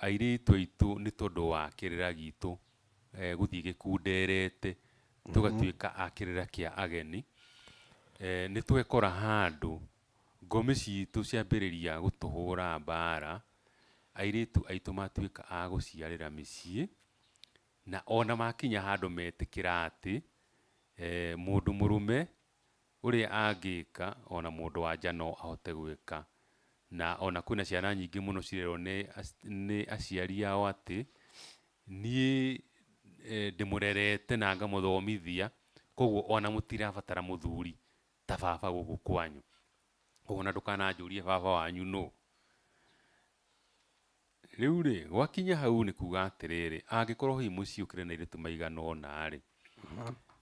airĩtu aitũ nĩ tondũ wa kĩrĩra gitũ gũthiĩ gĩkunderete tũgatuĩka a kĩrĩra kĩa ageni, nĩ twekora handũ ngome citũ ciambĩrĩria gũtũhũra mbara, airĩtu aitũ matuĩka a gũciarĩra mĩciĩ, na ona makinya handũ metĩkĩra atĩ mũndũ mũrũme ũrĩa angĩka ona mũndũ wa nja no ahote gwĩka. Na ona kwĩna ciana nyingĩ mũno cirerwo nĩ aciari ao atĩ niĩ ndĩmũrerete na ngamũthomithia, koguo ona mũtirabatara mũthuri ta baba gũkũ kwanyu. Ona ndũkananjũrie baba wanyu nũ. Rĩu rĩ, gwakinya hau nĩ kuga atĩrĩrĩ, angĩkorwo hihi mũciĩ ũkĩrĩ na airĩtu maigana ũna rĩ,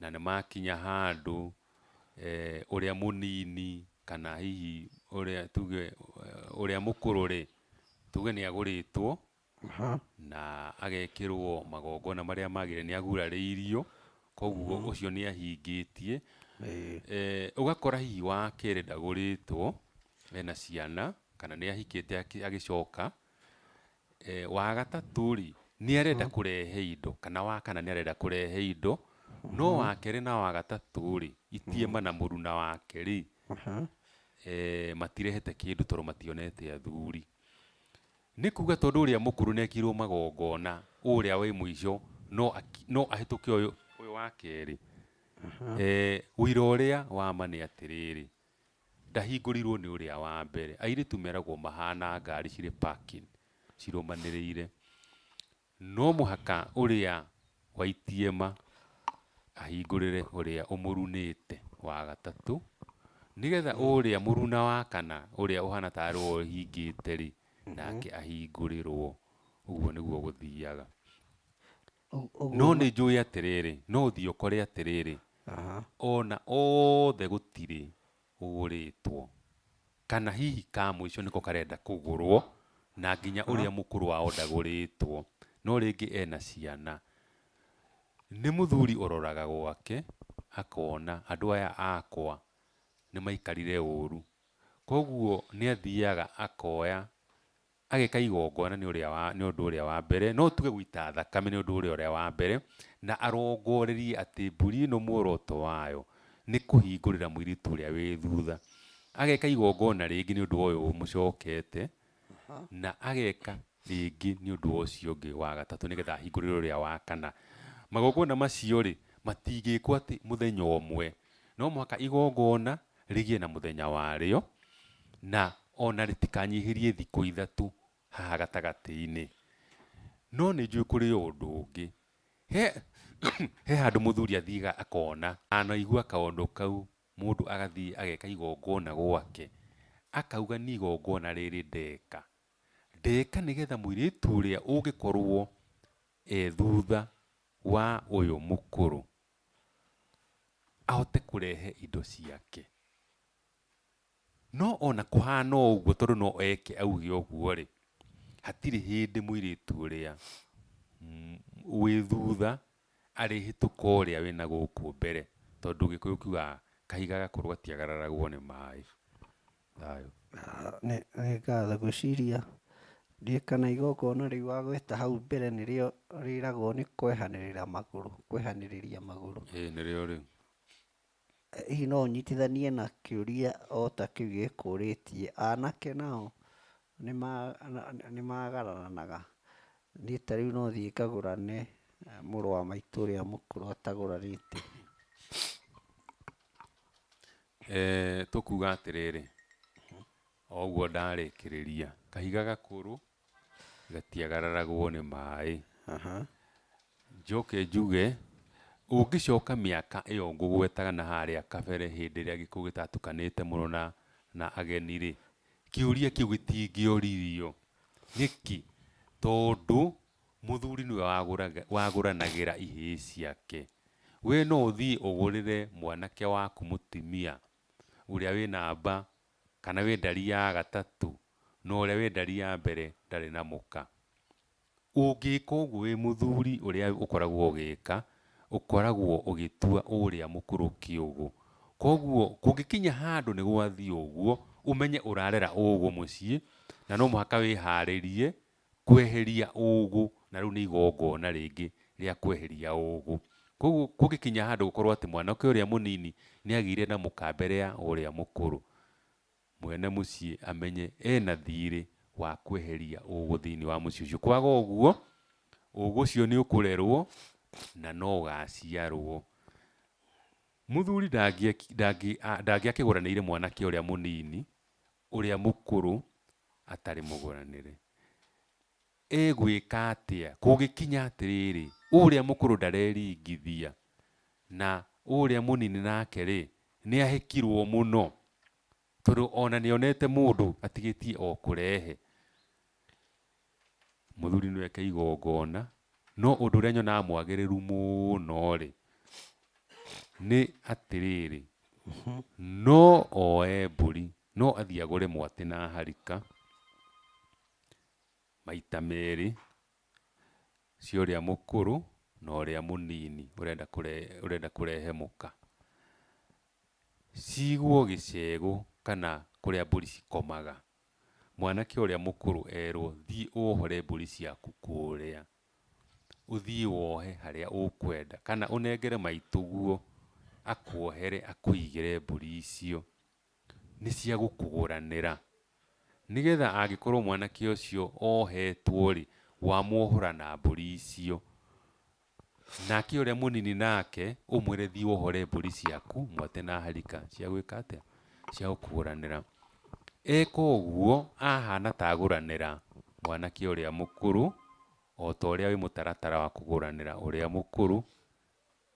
na nĩ makinya handũ ũrĩa mũnini kana hihi ũrĩa tuge ũrĩa mũkũrũ rĩ, tuge nĩ agũrĩtwo na agekĩrwo magongona marĩa magĩrĩire, nĩ agurarĩirio, koguo ũcio nĩ ahingĩtie. Ũgakora hihi wa kerĩ ndagũrĩtwo ena ciana kana nĩ ahikĩte agĩcoka, wa gatatũ rĩ nĩ arenda kũrehe indo, kana wa kana nĩ arenda kũrehe indo, no wa kerĩ na wa gatatũ rĩ itiema na mũruna wake rĩ, matirehete kĩndũ tondũ mationete athuri. Nĩ kuga tondũ ũrĩa mũkũrũ nĩekirwo magongona, ũrĩa wĩ mũico no ahĩtũke ũyũ wa kerĩ. Ũira ũrĩa wa ma nĩ atĩrĩrĩ, ndahingũrirwo nĩ ũrĩa wa mbere. Airĩtu meragwo mahana ngari cirĩ parking cirũmanĩrĩire, no mũhaka ũrĩa wa itiema ahingũrĩre ũrĩa ũmũrunĩte wa gatatũ, nĩgetha ũrĩa mũruna wa kana ũrĩa ũhana tarĩ we ũhingĩte rĩ, nake ahingũrĩrwo. Ũguo nĩguo gũthiaga. No nĩ njũĩ atĩrĩrĩ, no ũthiĩ ũkore atĩrĩrĩ, ona othe gũtirĩ ũgũrĩtwo, kana hihi ka mũico nĩko karenda kũgũrwo, na nginya ũrĩa mũkũrũ wao ndagũrĩtwo, no rĩngĩ ena ciana. Nĩ mũthuri ũroraga gwake akona andũ aya akwa nĩ maikarire ũru, koguo nĩ athiaga akoya ageka igongona nĩ ũndũ ũrĩa wa mbere, no tuge gũita thakame nĩ ũndũ ũrĩa wa mbere, na arongorerie atĩ mbũri ĩno muoroto wayo nĩ kũhingũrĩra mũirĩtu ũrĩa wĩ thutha. Ageka igongona rĩngĩ nĩ ũndũ ũyũ mũcokete, na ageka rĩngĩ nĩ ũndũ ũcio ũngĩ wa gatatũ, nĩgetha ahingũrĩre ũrĩa wa kana. Magongona macio rĩ matingĩkwo atĩ mũthenya ũmwe, no mũhaka igongona rĩgĩe na mũthenya warĩo, na ona rĩtikanyihĩrie thikũ ithatũ haha gatagatĩ-inĩ. No nĩ njũĩ kũrĩ ũndũ ũngĩ, he handũ mũthuri athiaga akona, anaigua kaũndũ kau, mũndũ agathiĩ ageka igongona gwake, akauga nĩ igongona rĩrĩ ndeka nĩgetha mũirĩtu ũrĩa ũngĩkorwo thutha wa ũyũ mũkũrũ ahote kũrehe indo ciake. No ona kũhana ũguo tondũ no eke auge ũguo rĩ, hatirĩ hĩndĩ mũirĩtu ũrĩa wĩ thutha arĩhĩtũka ũrĩa wĩna gũkũ mbere, tondũ Gĩkũyũ kiugaga kahiga gakũrũ gatiagararagwo nĩ maĩ. Thayũ. Nĩ ngatho gwĩciria ndiĩ kana igongona rĩu wa gweta hau mbere nĩrĩo rĩragwo nĩ kwehanĩrĩria magũrũ. Nĩrĩo rĩu. Hihi no ũnyitithanie na kĩũria o ta kĩu gĩkũrĩtie, anake nao nĩ magararanaga. Niĩ ta rĩu no thiĩ ngagũrane mũrũ wa maitũ ũrĩa mũkũrũ atagũranĩte. Tũkuga atĩrĩrĩ, o ũguo ndarĩkĩrĩria, kahiga gakũrũ gatiagararagwo nĩ maĩ. Njoke njuge ũngĩcoka mĩaka ĩyo ngũgwetaga na harĩa kabere, hĩndĩ ĩrĩa Gĩkũyũ gĩtatukanĩte mũno na ageni rĩ, kĩũria kĩu gĩtingĩoririo. Nĩki? Tondũ mũthuri nĩwe wagũranagĩra ihĩĩ ciake. We no ũthiĩ ũgũrĩre mwanake waku mũtumia ũrĩa wĩ namba kana wĩ ndari ya gatatũ, na ũrĩa wĩ ndari ya mbere ndarĩ na mũka. Ũngĩka ũguo wĩ mũthuri ũrĩa ũkoragwo ũgĩka, ũkoragwo ũgĩtua ũrĩa mũkũrũ kĩũgũ. Koguo kũngĩkinya handũ nĩ gwathiĩ ũguo, ũmenye ũrarera ũguo mũciĩ, na no mũhaka wĩharĩrie kweheria ũgũ, na rĩu nĩ igongona rĩngĩ rĩa kweheria ũgũ. Koguo kũngĩkinya handũ gũkorwo atĩ mwanake ũrĩa mũnini nĩ agĩire na mũka mbere ya ũrĩa mũkũrũ, mwene mũciĩ amenye ena thirĩ wa kweheria ũgũ thĩinĩ wa mũciĩ ũcio. Kwaga ũguo, ũgũ ũcio nĩ ũkũrerwo na no ũgaciarwo. Mũthuri ndangĩakĩgũranĩire mwanake ũrĩa mũnini ũrĩa mũkũrũ atarĩ mũgũranĩre. Egwĩka atĩa kũngĩkinya atĩrĩrĩ, ũrĩa mũkũrũ ndareringithia na ũrĩa mũnini nake rĩ nĩ ahĩkirwo mũno, tondũ ona nĩonete mũndũ atigĩtie o kũrehe. Mũthuri no eke igongona, no ũndũ ũrĩa nyonaga mwagĩrĩru mũno rĩ nĩ atĩrĩrĩ, no oe mbũri, no athiĩ agũre mwatĩ na harika maita merĩ cia ũrĩa mũkũrũ na ũrĩa mũnini ũrenda kũrehe mũka, cigwo gĩcegũ kana kũrĩa mbũri cikomaga. Mwanake ũrĩa mũkũrũ erwo thiĩ wohore mbũri ciaku kũrĩa, ũthiĩ wohe harĩa ũkwenda, kana ũnengere maitũguo akuohere akũigĩre mbũri icio, nĩ cia gũkũgũranĩra. Nĩgetha angĩkorwo mwanake ũcio ohetwo rĩ, wamuohora na mbũri icio, nake ũrĩa mũnini nake ũmwĩre thiĩ wohore mbũri ciaku mwatĩ na harika cia gwĩka atĩa, cia gũkũgũranĩra. Eka ũguo ahana ta agũranĩra mwanake ũrĩa mũkũrũ, o ta ũrĩa wĩ mũtaratara wa kũgũranĩra ũrĩa mũkũrũ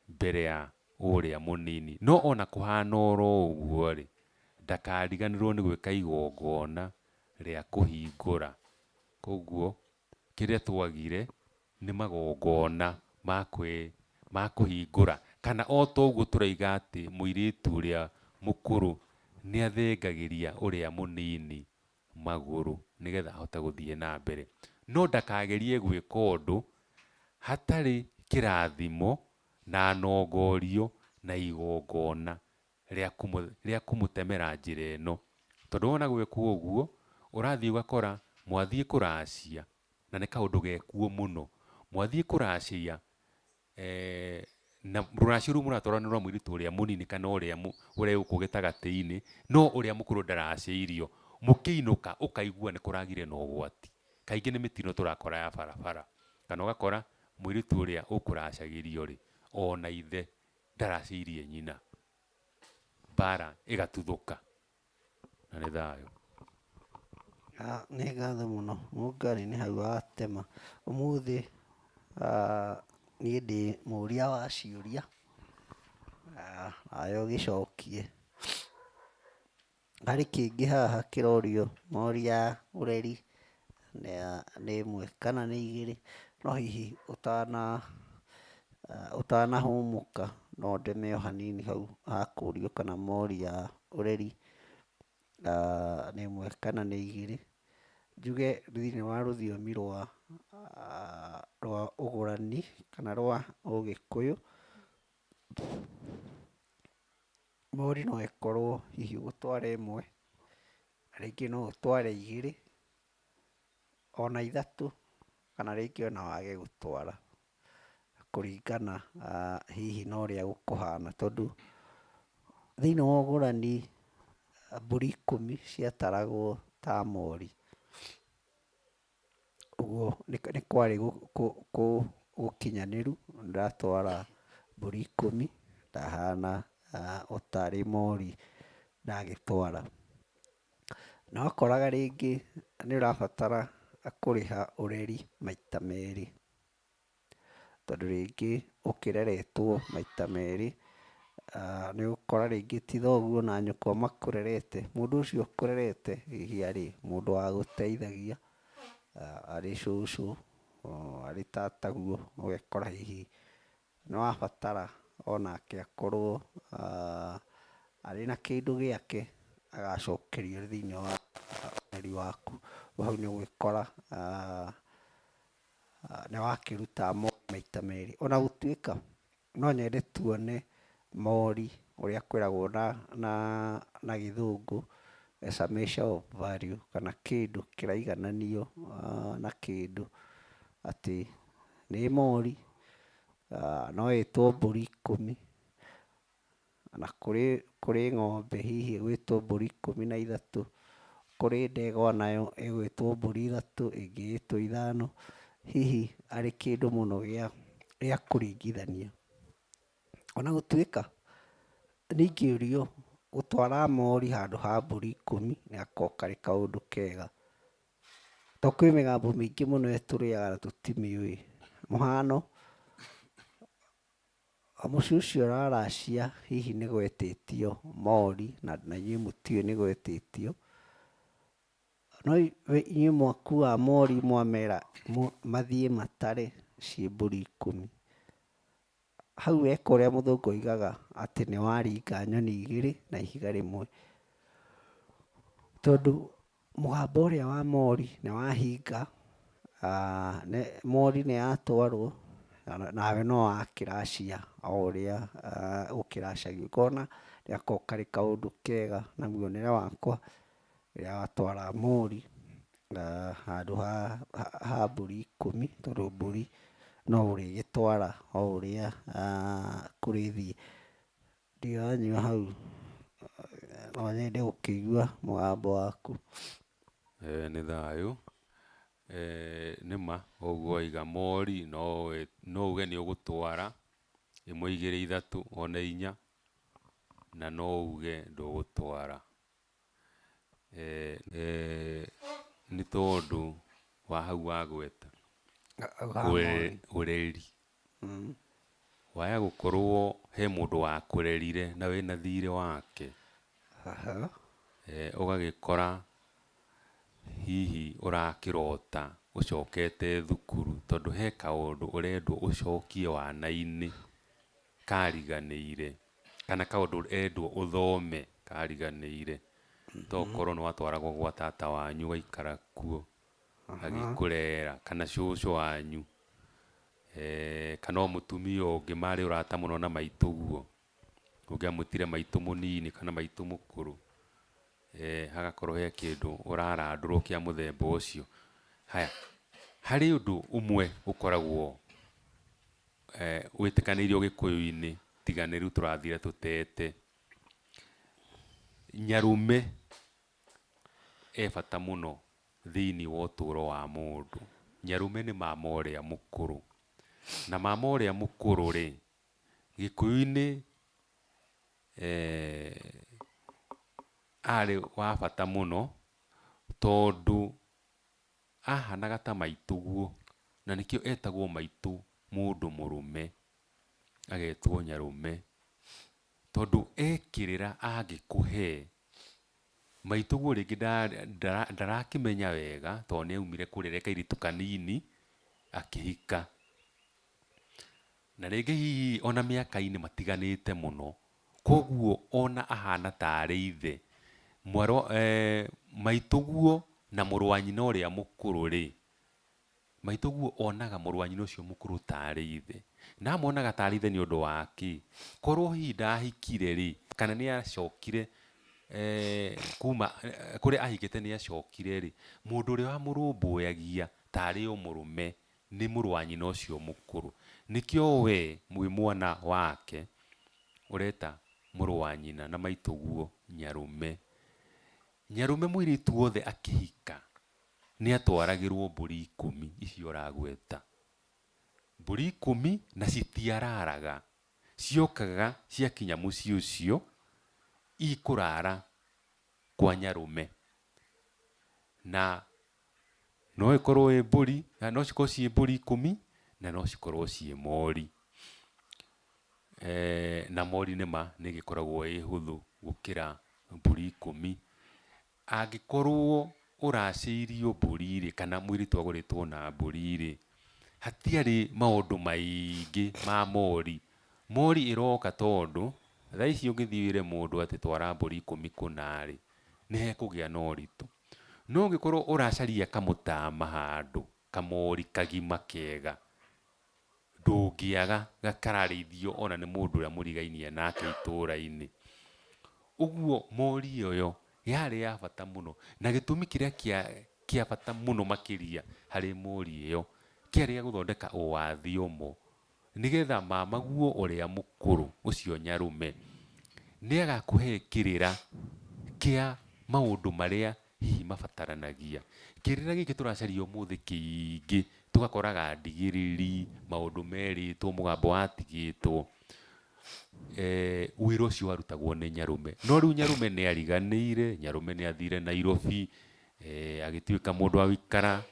mbere ya ũrĩa mũnini. No ona kũhana oro ũguo rĩ, ndakariganĩrwo nĩ gwĩka igongona rĩa kũhingũra. Koguo kĩrĩa twagire nĩ magongona ma kũhingũra, kana o ta ũguo tũraiga atĩ mũirĩtu ũrĩa mũkũrũ nĩ athengagĩria ũrĩa mũnini magũrũ nĩgetha ahote gũthiĩ na mbere. No ndakagerie gwĩka ũndũ hatarĩ kĩrathimo na nongorio na igongona rĩa kũmũtemera njĩra ĩno. Tondũ wona gwĩkwo ũguo, ũrathiĩ ũgakora mwathiĩ kũracia, na nĩ kaũndũ gekuo mũno, mwathiĩ kũracia na rũracio rũu mũratwaranĩra mũirĩtu ũrĩa mũnini kana ũrĩa gũkũ gĩtagatĩ-inĩ, no ũrĩa mũkũrũ ndaracĩirio, mũkĩinũka ũkaigua nĩ kũragire na ũgwati. Kaingĩ nĩ mĩtino tũrakora ya barabara, kana ũgakora mũirĩtu ũrĩa ũkũracagĩrio rĩ, ona ithe ndaracĩirie nyina, mbara ĩgatuthũka na nĩ thayũ. Nĩ ngatho mũno Mũngai nĩ hau atema. Ũmũthĩ niĩ ndĩ mũria wa ciũria, nawe ũgĩcokie. Harĩ kĩngĩ haha kĩrorio, moria ũreri nĩ ĩmwe kana nĩ igĩrĩ, no hihi ũtanahũmũka no ndeme o hanini hau hakũrio kana moria ũreri nĩ ĩmwe kana nĩ igĩrĩ. Njuge thĩinĩ wa rũthiomi rwa ũgũrani kana rwa ũgĩkũyũ, mori no ĩkorwo hihi ũgũtwara ĩmwe, rĩngĩ no ũtware igĩrĩ ona ithatũ, kana rĩngĩ ona wage gũtwara, kũringana hihi na ũrĩa gũkũhana. Tondũ thĩinĩ wa ũgũrani mbũri 10 ciataragwo ta mori, ũguo nĩ kwarĩ gũkinyanĩru, ndatwara mbũri 10 ndahana ũtarĩ mori ndagĩtwara. Na wakoraga rĩngĩ nĩ ũrabatara kũrĩha ũreri maita merĩ, tondũ rĩngĩ ũkĩreretwo maita merĩ, nĩ ũgũkora rĩngĩ ti thoguo na nyũkwa makũrerete, mũndũ ũcio ũkũrerete hihi arĩ mũndũ wa gũteithagia, arĩ cũcũ, arĩ tataguo, ũgekora hihi nĩ wabatara onake akorwo arĩ na kĩndũ gĩake agacokerio thĩinĩ wa ũreri waku. Hau nĩ ũgũgĩkora nĩ wakĩruta mori maita merĩ. Ona gũtuĩka no nyende tuone mori ũrĩa kwĩragwo na gĩthũngũ as a measure of value, kana kĩndũ kĩraigananio na kĩndũ, atĩ nĩ mori, no ĩtwo mbũri 10, na kũrĩ ng'ombe hihi ĩgwĩtwo mbũri 13, kũrĩ ndegwa nayo ĩgwĩtwo mbũri 3, ĩngĩ ĩtwo 5, hihi arĩ kĩndũ mũno gĩa kũringithania. Ona gũtuĩka nĩingĩũrio gũtwara mori handũ ha mbũri 10 nĩgakorwo karĩ kaũndũ kega, tondũ kwĩ mĩgambo mĩingĩ mũno tũrĩaga na tũtimĩũĩ. Mũhano, mũciĩ ũcio ũraracia hihi nĩgwetĩtio mori na inyuĩ mũtiũĩ nĩgwetĩtio, no inyuĩ mwakua mori mwamera mathiĩ matare ciĩ mbũri 10. Hau eka ũrĩa mũthũngũ oigaga atĩ nĩwaringa nyoni 2 na ihiga rĩmwe, tondũ mũgamba ũrĩa wa mori nĩwahinga, mori nĩyatwarwo, nawe no wakĩracia o ũrĩa gũkĩracagio. Ũkona nĩgakorwo karĩ kaũndũ kega, na muonere wakwa rĩrĩa watwara mori handũ ha mbũri 10, tondũ mbũri no ũrĩgĩtwara o ũrĩa kũrĩthiĩ. Ndiranyua hau, no nyende gũkĩigua mũgambo waku. Nĩ thayũ. Nĩma ũguo waiga mori no uge nĩ ũgũtwara 1, 2, 3 ona 4, na no uge ndũgũtwara. Nĩ tondũ wa hau wagweta ũreri, waya gũkorwo he mũndũ wakũrerire na wĩna thirĩ wake, ũgagĩkora hihi ũrakĩrota ũcokete thukuru, tondũ he kaũndũ ũrendwo ũcokie wana-inĩ kariganĩire, kana kaũndũ ũrendwo ũthome kariganĩire. Tokorwo nĩwatwaragwo gwa tata wanyu ũgaikara kuo agĩkũrera, kana cũcũ wanyu, kana mũtumia ũngĩ marĩ ũrata mũno na maitũguo, ũngĩamwĩtire maitũ mũnini kana maitũ mũkũrũ, hagakorwo he kĩndũ ũrarandũrwo kĩa mũthemba ũcio. Haya, harĩ ũndũ ũmwe ũkoragwo wĩtĩkanĩirio Gĩkũyũ-inĩ, tiga nĩ rĩu tũrathire tũtete. Nyarume bata mũno thĩinĩ wa ũtũũro wa mũndũ. Nyarume nĩ mama ũrĩa mũkũrũ, na mama ũrĩa mũkũrũ rĩ, Gĩkũyũ-inĩ arĩ wa bata mũno, tondũ ahanaga ta maitũguo, na nĩkĩo etagwo maitũ mũndũ mũrũme, agetwo nyarume, tondũ ekĩrĩra angĩkũhe. Maitũguo rĩngĩ ndarakĩmenya wega, tondũ nĩaumire kũrera kairĩtu kanini akĩhika, na rĩngĩ hihi ona mĩaka-inĩ matiganĩte mũno, koguo ona ahana tarĩ ithe. Maitũguo na mũrũ wa nyina ũrĩa mũkũrũ rĩ, maitũguo onaga mũrũ wa nyina ũcio mũkũrũ tarĩ ithe, na amonaga tarĩ ithe nĩ ũndũ wa kĩ? Korwo hihi ndahikire rĩ, kana nĩacokire kuma kũrĩa ahikĩte nĩacokire rĩ, mũndũ ũrĩa wamũrũmbũyagia tarĩ o mũrũme nĩ mũrũ wa nyina ũcio mũkũrũ. Nĩkĩo we mwĩ mwana wake ũreta mũrũ wa nyina na maitũguo nyarume. Nyarume mũirĩtu wothe akĩhika nĩatwaragĩrwo mbũri 10 icio ũragweta. Mbũri 10 na citiararaga, ciokaga ciakinya mũciĩ ũcio ikũrara kwa nyarume, na no ikorwo ĩ mbũri, no cikorwo ciĩ mbũri 10 na no cikorwo ciĩ mori. Na mori nĩma nĩgĩkoragwo ĩ hũthũ gũkĩra mbũri 10. Angĩkorwo ũracĩirio mbũri rĩ, kana mũirĩtu agũrĩtwo na mbũri rĩ, hatiarĩ maũndũ maingĩ ma mori. Mori ĩroka tondũ thaa ici ũngĩthiĩ wĩre mũndũ atĩ twara mbũri 10 kũna rĩ, nĩhekũgĩa na ũritũ. No ũngĩkorwo ũracaria kamũtama handũ, kamori kagima kega, ndũngĩaga gakararĩithio ona nĩ mũndũ ũrĩa mũrigainie nake itũũra-inĩ. Ũguo mori ũyũ yarĩ ya bata mũno, na gĩtũmi kĩrĩa kĩa bata mũno makĩria harĩ mori ĩyo kĩarĩ gĩa gũthondeka ũwathi ũmo, nĩgetha mamaguo ũrĩa mũkũrũ ũcio Nyarume nĩ agakũhe kĩrĩra kĩa maũndũ marĩa hihi mabataranagia. Kĩrĩra gĩkĩ tũracaria ũmũthĩ kĩingĩ, tũgakoraga ndigĩrĩri, maũndũ merĩtwo, mũgambo watigĩtwo, wĩra ũcio warutagwo nĩ Nyarume. No rĩu Nyarume nĩ ariganĩire, Nyarume nĩ athire Nairobi, agĩtuĩka mũndũ wa gũikara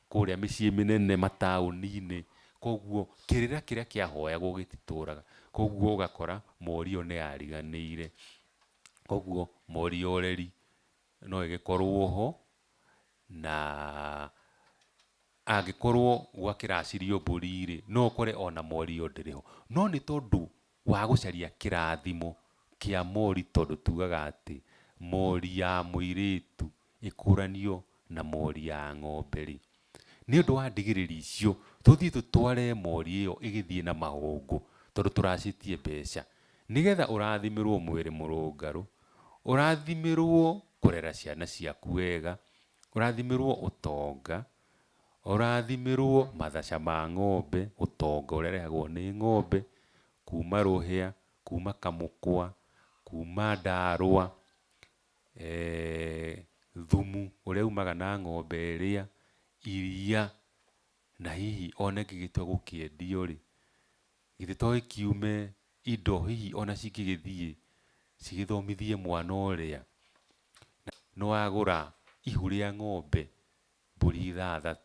kũrĩa mĩciĩ mĩnene mataũni-inĩ, koguo kĩrĩra kĩrĩa kĩahoyagwo gĩtitũraga, koguo ũgakora Mori nĩ ariganĩire, koguo Mori ũreri no ĩgĩkorwo ho, na angĩkorwo gwakĩracirio mbũri-rĩ, no ũkore ona Mori ndĩrĩ ho. No nĩ tondũ wa gũcaria kĩrathimo kĩa Mori, tondũ tugaga atĩ Mori ya mũirĩtu ĩkũranio na Mori ya ng'ombe-rĩ, nĩ ũndũ wa ndigĩrĩri icio tũthiĩ tũtware Mori ĩyo ĩgĩthiĩ na mahũngũ, tondũ tũracitie mbeca, nĩgetha ũrathimĩrwo mwĩrĩ mũrũngarũ, ũrathimĩrwo kũrera ciana ciaku wega, ũrathimĩrwo ũtonga, ũrathimĩrwo mathaca ma ng'ombe, ũtonga ũrerehagwo nĩ ng'ombe, kuma rũhĩa, kuma kamũkwa, kuma ndarũa, thumu ũrĩa umaga na ng'ombe ĩrĩa, iria, na hihi ona ĩngĩgĩtua gũkĩendio-rĩ, githĩ to ĩkiume indo hihi ona cingĩgĩthiĩ cigĩthomithie mwana ũrĩa nĩ wagũra ihu rĩa ng'ombe mbũri 6,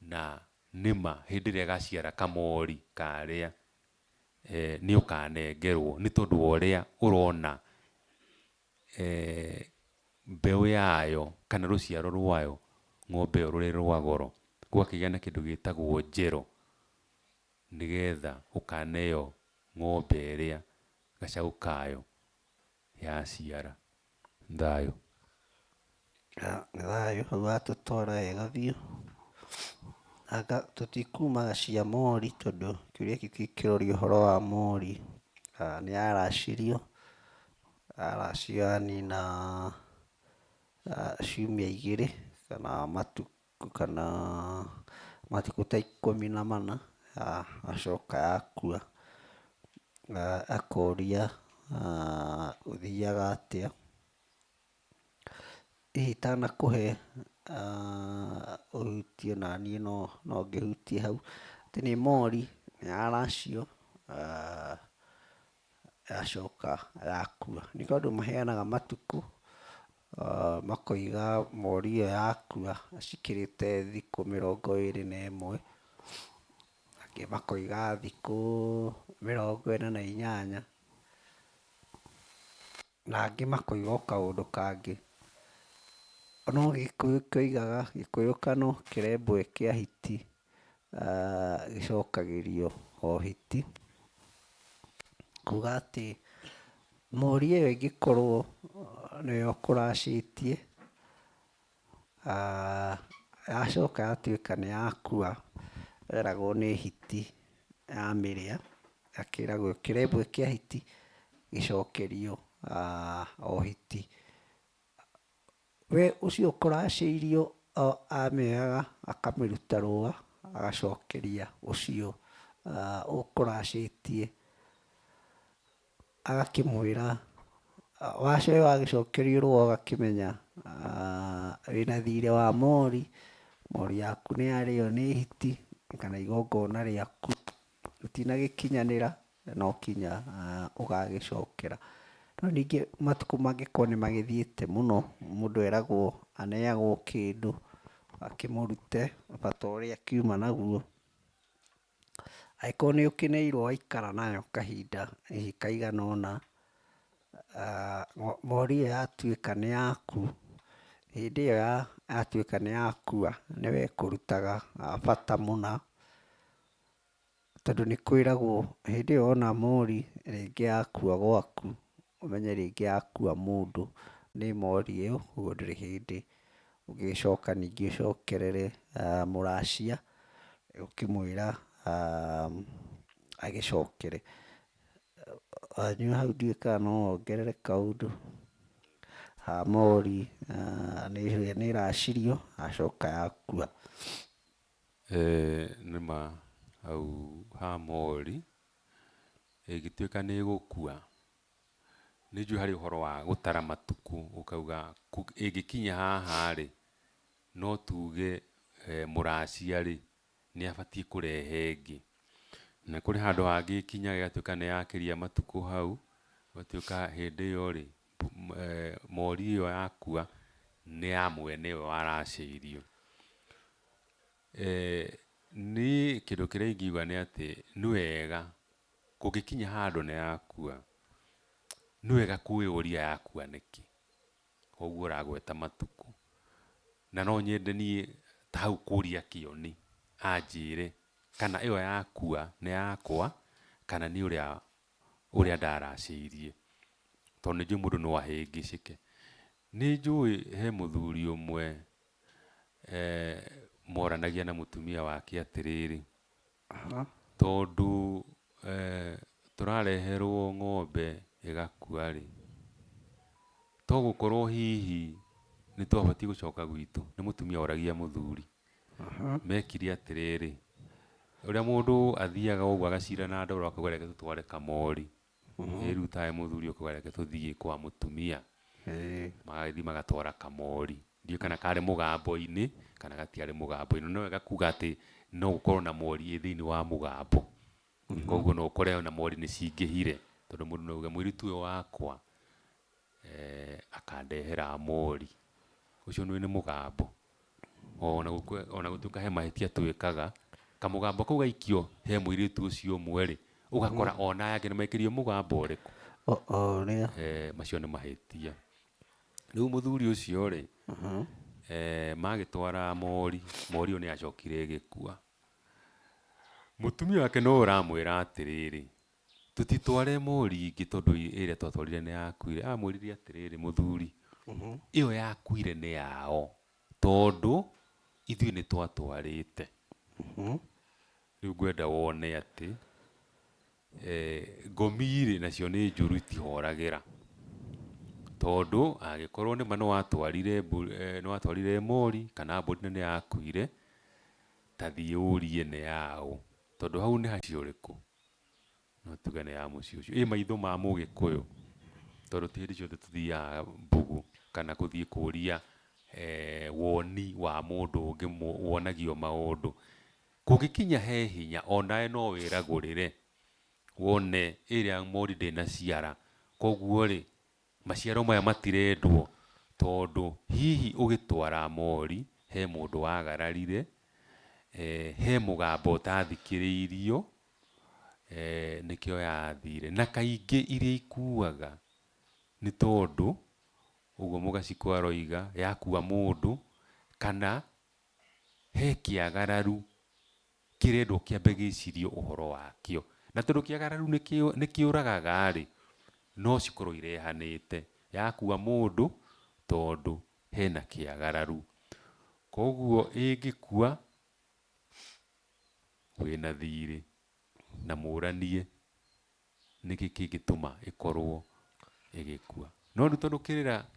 na nĩma hĩndĩ ĩrĩa gaciara kamori karĩa nĩ ũkanengerwo, nĩ tondũ wa ũrĩa ũrona mbeũ yayo kana rũciaro rwayo ng'ombe ĩyo rũrĩ rwa goro, gwakĩgĩa na kĩndũ gĩtagwo njero, nĩgetha ũkaneo ng'ombe ĩrĩa gacaũ kayo yaciara. Thayũ. Nĩ thayũ, hau watũtwara wega biũ. Anga tũtikumaga cia Mori, tondũ kĩũria gĩkĩ kĩroria ũhoro wa Mori, nĩ aracirio, aracio anina ciumia 2 kana matukũ, kana matukũ ta 14, acoka akua. Akoria ũthiaga atĩa, hihi itanakũhe ũhutie naniĩ no ngĩhutie hau, atĩ nĩ Mori nĩ aracio, acoka yakua. Nĩ tondũ maheanaga matukũ, makoiga Mori ĩyo yakua cikĩrĩte thikũ 21, angĩ makoiga thikũ 48, na angĩ makoiga o kaũndũ kangĩ. No Gĩkũyũ kĩoigaga, Gĩkũyũkano kĩrembwe kĩa hiti gĩcokagĩrio o hiti, kuga atĩ Mori ĩyo ĩngĩkorwo nĩwe ũkũracĩtie, yacoka yatuĩka nĩ yakua, eragwo nĩ hiti yamĩrĩa, akĩragwo kĩrembwe kĩa hiti gĩcokerio o hiti. We ũcio ũkũracĩirio amĩoyaga akamĩruta rũa, agacokeria ũcio ũkũracĩtie, agakĩmwĩra, we wagĩcokerio rũa ũgakĩmenya wĩna thirĩ wa Mori, Mori yaku nĩ yarĩo nĩ hiti, kana igongona rĩaku rĩtinagĩkinyanĩra, no kinya ũgagĩcokera. No ningĩ matukũ mangĩkorwo nĩ magĩthiĩte mũno, mũndũ eragwo aneagwo kĩndũ akĩmũrute bata ũrĩa akiuma naguo. Angĩkorwo nĩ ũkĩneirwo waikara nayo kahinda hihi kaigana ũna, Mori ĩyo yatuĩka nĩ yaku, hĩndĩ ĩyo yatuĩka nĩ yakua, nĩwe ĩkũrutaga bata mũna, tondũ nĩ kwĩragwo hĩndĩ ĩyo wona Mori rĩngĩ yakua gwaku, ũmenye rĩngĩ yakua mũndũ nĩ Mori ĩyo, ũguo ndũrĩ hĩndĩ ũgĩcoka ningĩ ũcokerere mũracia ũkĩmwĩra agĩcokere. Wanyua hau ndiũĩ kana no wongerere kaũndũ. Hamori nĩ ĩracirio acoka yakua. Nĩma hau Hamori ĩgĩtuĩka nĩ gũkua, nĩ njũĩ harĩ ũhoro wa gũtara matuko, ũkauga ĩngĩkinya haha rĩ, no tuge mũracia rĩ nĩ abatiĩ kũrehe ĩngĩ, na kũrĩ handũ hangĩ ĩkinyaga ĩgatuĩka nĩ yakĩria matukũ hau, gũtuĩka hĩndĩ ĩyo rĩ mori ĩyo yakua nĩ ya mwene ũyũ waracĩirio. Niĩ kĩndũ kĩrĩa ingiuga nĩ atĩ nĩ wega kũngĩkinya handũ nĩ yakua, nĩ wega kwĩyũria yakua nĩkĩ, koguo ũragweta matukũ, na no nyende niĩ ta hau kũria Kĩoni anjĩre kana ĩyo yakua nĩ yakwa kana nĩ ũrĩa ndaracĩirie, tondũ nĩ njũĩ mũndũ no ahĩngĩcĩke. Nĩ njũĩ he mũthuri ũmwe moranagia na mũtumia wake atĩrĩrĩ, tondũ tũrareherwo ng'ombe ĩgakua rĩ, to gũkorwo hihi nĩ twabatiĩ gũcoka gwitũ. Nĩ mũtumia oragia mũthuri, mekire atĩrĩrĩ, ũrĩa mũndũ athiaga ũguo agacira na ndoro akauga reke tũtware kamori, rĩu tawe mũthuri ũkauga reke tũthiĩ kwa mũtumia, magathiĩ magatwara kamori. Ndiũĩ kana karĩ mũgambo-inĩ kana gatiarĩ mũgambo-inĩ, no wega kuga atĩ no gũkorwo na mori thĩinĩ wa mũgambo, koguo no ũkore na mori nĩ cingĩhire, tondũ mũndũ no auge mũirĩtu ũyũ wakwa akandehera mori, ũcio nĩ mũgambo. Ona gũtuĩka he mahĩtia twĩkaga, kamũgambo kau gaikio he mũirĩtu ũcio ũmwe rĩ, ũgakora ona aya angĩ nĩ maikĩrio mũgambo ũrĩkũ. Macio nĩ mahĩtia. Rĩu mũthuri ũcio rĩ magĩtwara mori, mori ĩyo nĩ yacokire ĩgĩkua. Mũtumia wake no ũramwĩra atĩrĩrĩ, tũtitware mori ingĩ tondũ ĩrĩa twatwarire nĩ yakuire. Amwĩrire atĩrĩrĩ, mũthuri, ĩyo yakuire nĩ yao, tondũ ithuĩ nĩ twatwarĩte. Rĩu ngwenda wone atĩ ngomire nacio nĩ njũru itihoragĩra, tondũ angĩkorwo nĩma nĩ watwarire mori kana mbũri nĩ yakuire, ta thiĩ ũrie nĩ yaũ, tondũ hau nĩ hacio ũrĩkũ, no tuge nĩ ya mũciĩ ũcio. Ĩ maitho ma Mũgĩkũyũ, tondũ ti hĩndĩ ciothe tũthiaga mbugu kana gũthiĩ kũria woni wa mũndũ ũngĩ wonagio maũndũ. Kũngĩkinya he hinya onawe no wĩragũrĩre wone ĩrĩa mori ndĩnaciara, koguo rĩ maciaro maya matirendwo, tondũ hihi ũgĩtwara mori he mũndũ wagararire, he mũgambo ũtathikĩrĩirio, nĩkĩo yathire. Na kaingĩ iria ikuaga nĩ tondũ ũguo mũgacikũ aroiga yakua mũndũ, kana he kĩagararu kĩrendwo kĩambe gĩcirio ũhoro wakĩo, na tondũ kĩagararu nĩ kĩũragaga rĩ, no cikorwo irehanĩte yakua mũndũ tondũ hena kĩagararu. Koguo ĩngĩkua wĩna thirĩ na mũranie nĩkĩ kĩngĩtũma ĩkorwo ĩgĩkua. No rĩu tondũ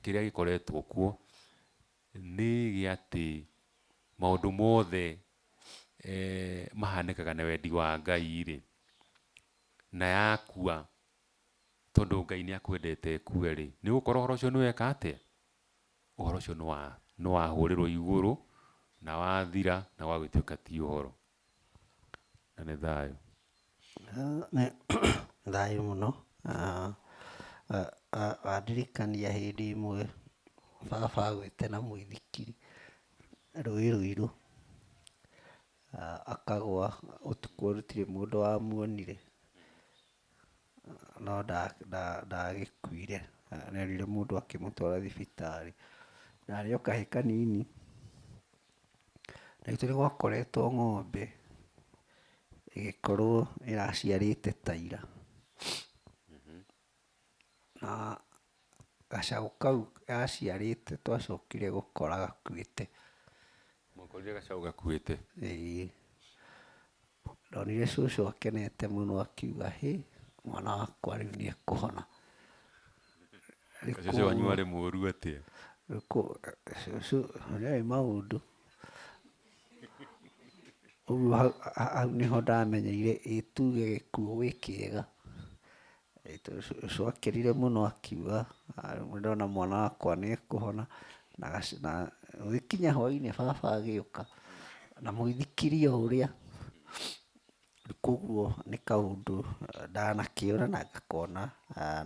kĩrĩa gĩkoretwo kuo nĩ gĩa atĩ maũndũ mothe mahanĩkaga na wendi wa Ngai rĩ, na yakua tondũ Ngai nĩ akwendete ĩkue rĩ, nĩ ũgũkora ũhoro ũcio nĩ weka atĩa, ũhoro ũcio nĩ wahũrĩrwo igũrũ na wathira na wagĩtuĩka ti ũhoro, na nĩ thayũ. Thayũ mũno. Wandirikania hĩndĩ ĩmwe baba agwĩte na mũithikiri Rũĩ Rũirũ, akagũa ũtukũ gũtirĩ mũndũ wamuonire, no ndagĩkuire, nĩonire mũndũ akĩmũtwara thibitarĩ. Narĩ o kahĩĩ kanini, na gwitũ nĩ gwakoretwo ng'ombe ĩgĩkorwo ĩraciarĩte ta ira, na gacaũ kau yaciarĩte twacokire gũkora gakuĩte. Mũkorire gacaũ gakuĩte? Ĩĩ. Ndonire cũcũ akenete mũno akiuga hĩ, mwana wakwa rĩu nĩ ekũhona. Cũcũ wanyu arĩ mũũru atĩa? Cũcũ nĩoĩ maũndũ. Ũguo hau nĩho ndamenyeire tuge gĩkuũ gwĩ kĩega. Cũcũ akenire mũno akiuga ndona mwana wakwa nĩekũhona, na gũgĩkinya hwainĩ baba agĩũka na mũithikiri o ũrĩa. Koguo nĩ kaũndũ ndanakĩona na ngakona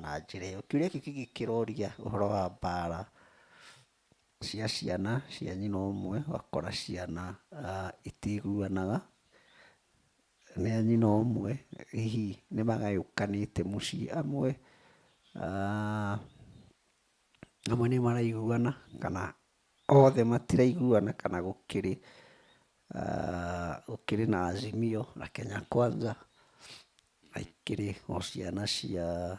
na njĩra ĩyo. Kĩũria kĩu kĩngĩ kĩroria ũhoro wa mbara cia ciana cia nyina ũmwe, ũgakora ciana itiguanaga nĩ a nyina ũmwe, hihi nĩmagayũkanĩte mũciĩ, amwe nĩmaraiguana kana othe matiraiguana, kana gũkĩrĩ na Azimio na Kenya Kwanza, na ikĩrĩ o ciana cia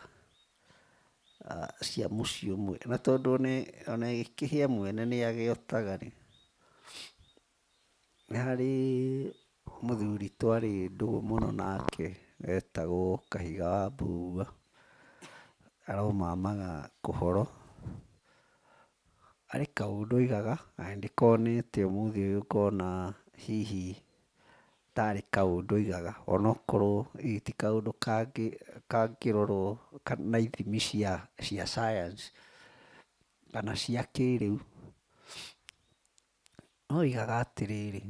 mũciĩ ũmwe. Na tondũ ona ĩgĩkĩhĩa mwene nĩagĩotaga-rĩ, nĩ harĩ mũthuri twarĩ ndũgũ mũno nake wetagwo Kahiga wa Mbugua, aromamaga kũhoro. Harĩ kaũndũ oigaga na nĩndĩkonete ũmũthĩ ũyũ ngona hihi tarĩ kaũndũ oigaga, onokorwo hihi ti kaũndũ kangĩrorwo na ithimi cia science kana cia kĩrĩu. No oigaga atĩrĩrĩ,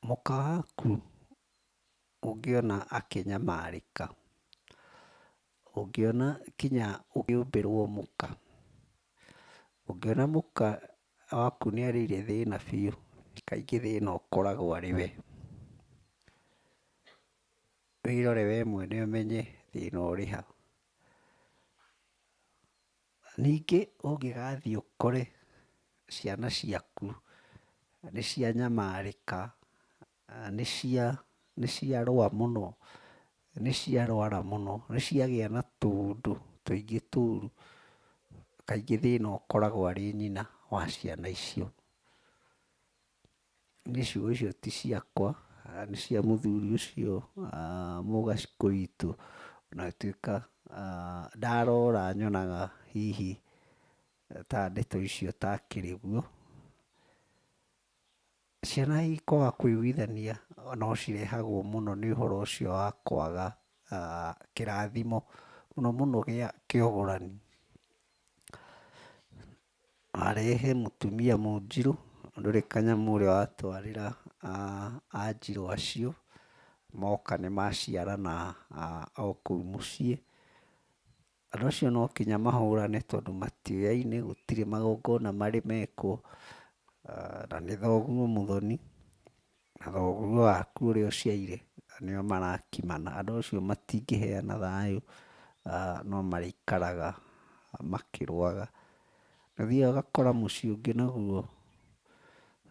mũka waku ũngĩona akĩnyamarĩka, ũngĩona kinya ũkĩũmbĩrwo mũka, ũngĩona mũka waku nĩarĩire thĩna biũ, kaingĩ thĩna ũkoragwo arĩ we. Wĩrore we mwene ũmenye thĩna ũrĩ ha. Ningĩ ũngĩgathiĩ ũkore ciana ciaku nĩcianyamarĩka, nĩciarũa mũno, nĩciarwara mũno, nĩciagĩa na tũũndũ tũingĩ tũũru, kaingĩ thĩna ũkoragwo arĩ nyina wa ciana icio. Niĩ ciugo icio ti ciakwa, nĩ cia mũthuri ũcio mũgacikũ witũ, ona gũtuĩka ndarora nyonaga hihi ta ndeto icio takĩrĩ guo. Ciana kwaga kũiguithania no cirehagwo mũno nĩ ũhoro ũcio wa kwaga kĩrathimo, mũno mũno kĩa ũgũrani. Warehe mũtumia mũnjirũ, ndũrĩ kanyamũ ũrĩa watwarĩra anjirũ acio, moka nĩmaciarana o kũu mũciĩ. Andũ acio no nginya mahũrane tondũ matioyaine, gũtirĩ magongona marĩ mekwo, na nĩ thoguo mũthoni na thoguo waku ũrĩa ũciarire nĩo marakimana. Andũ acio matingĩheana thayũ, no marĩikaraga makĩrũaga. Ũthiaga ũgakora mũciĩ ũngĩ naguo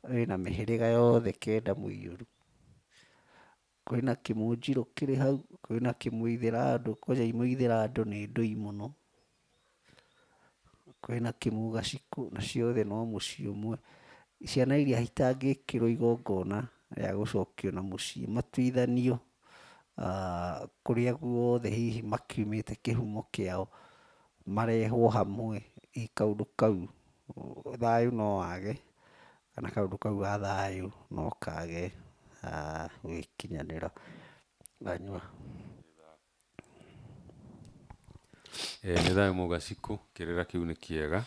wĩna mĩhĩrĩga yothe kenda mũiyũru. Kwĩna kĩmũnjirũ kĩrĩ hau, kwĩna kĩmũithĩradũ, kwanja imũithĩradũ nĩ ndũi mũno, kwĩna kĩmũgacikũ, na ciothe no mũciĩ ũmwe. Ciana iria itangĩkĩrwo igongona rĩa gũcokio na mũciĩ, matuithanio kũrĩa guothe hihi makiumĩte kĩhumo kĩao, marehwo hamwe, hihi kaũndũ kau thayũ no wage, kana kaũndũ kau ga thayũ no kage gũgĩkinyanĩra. Nganyua. Nĩ thayũ mũgacikũ, kĩrĩra kĩu nĩ kĩega.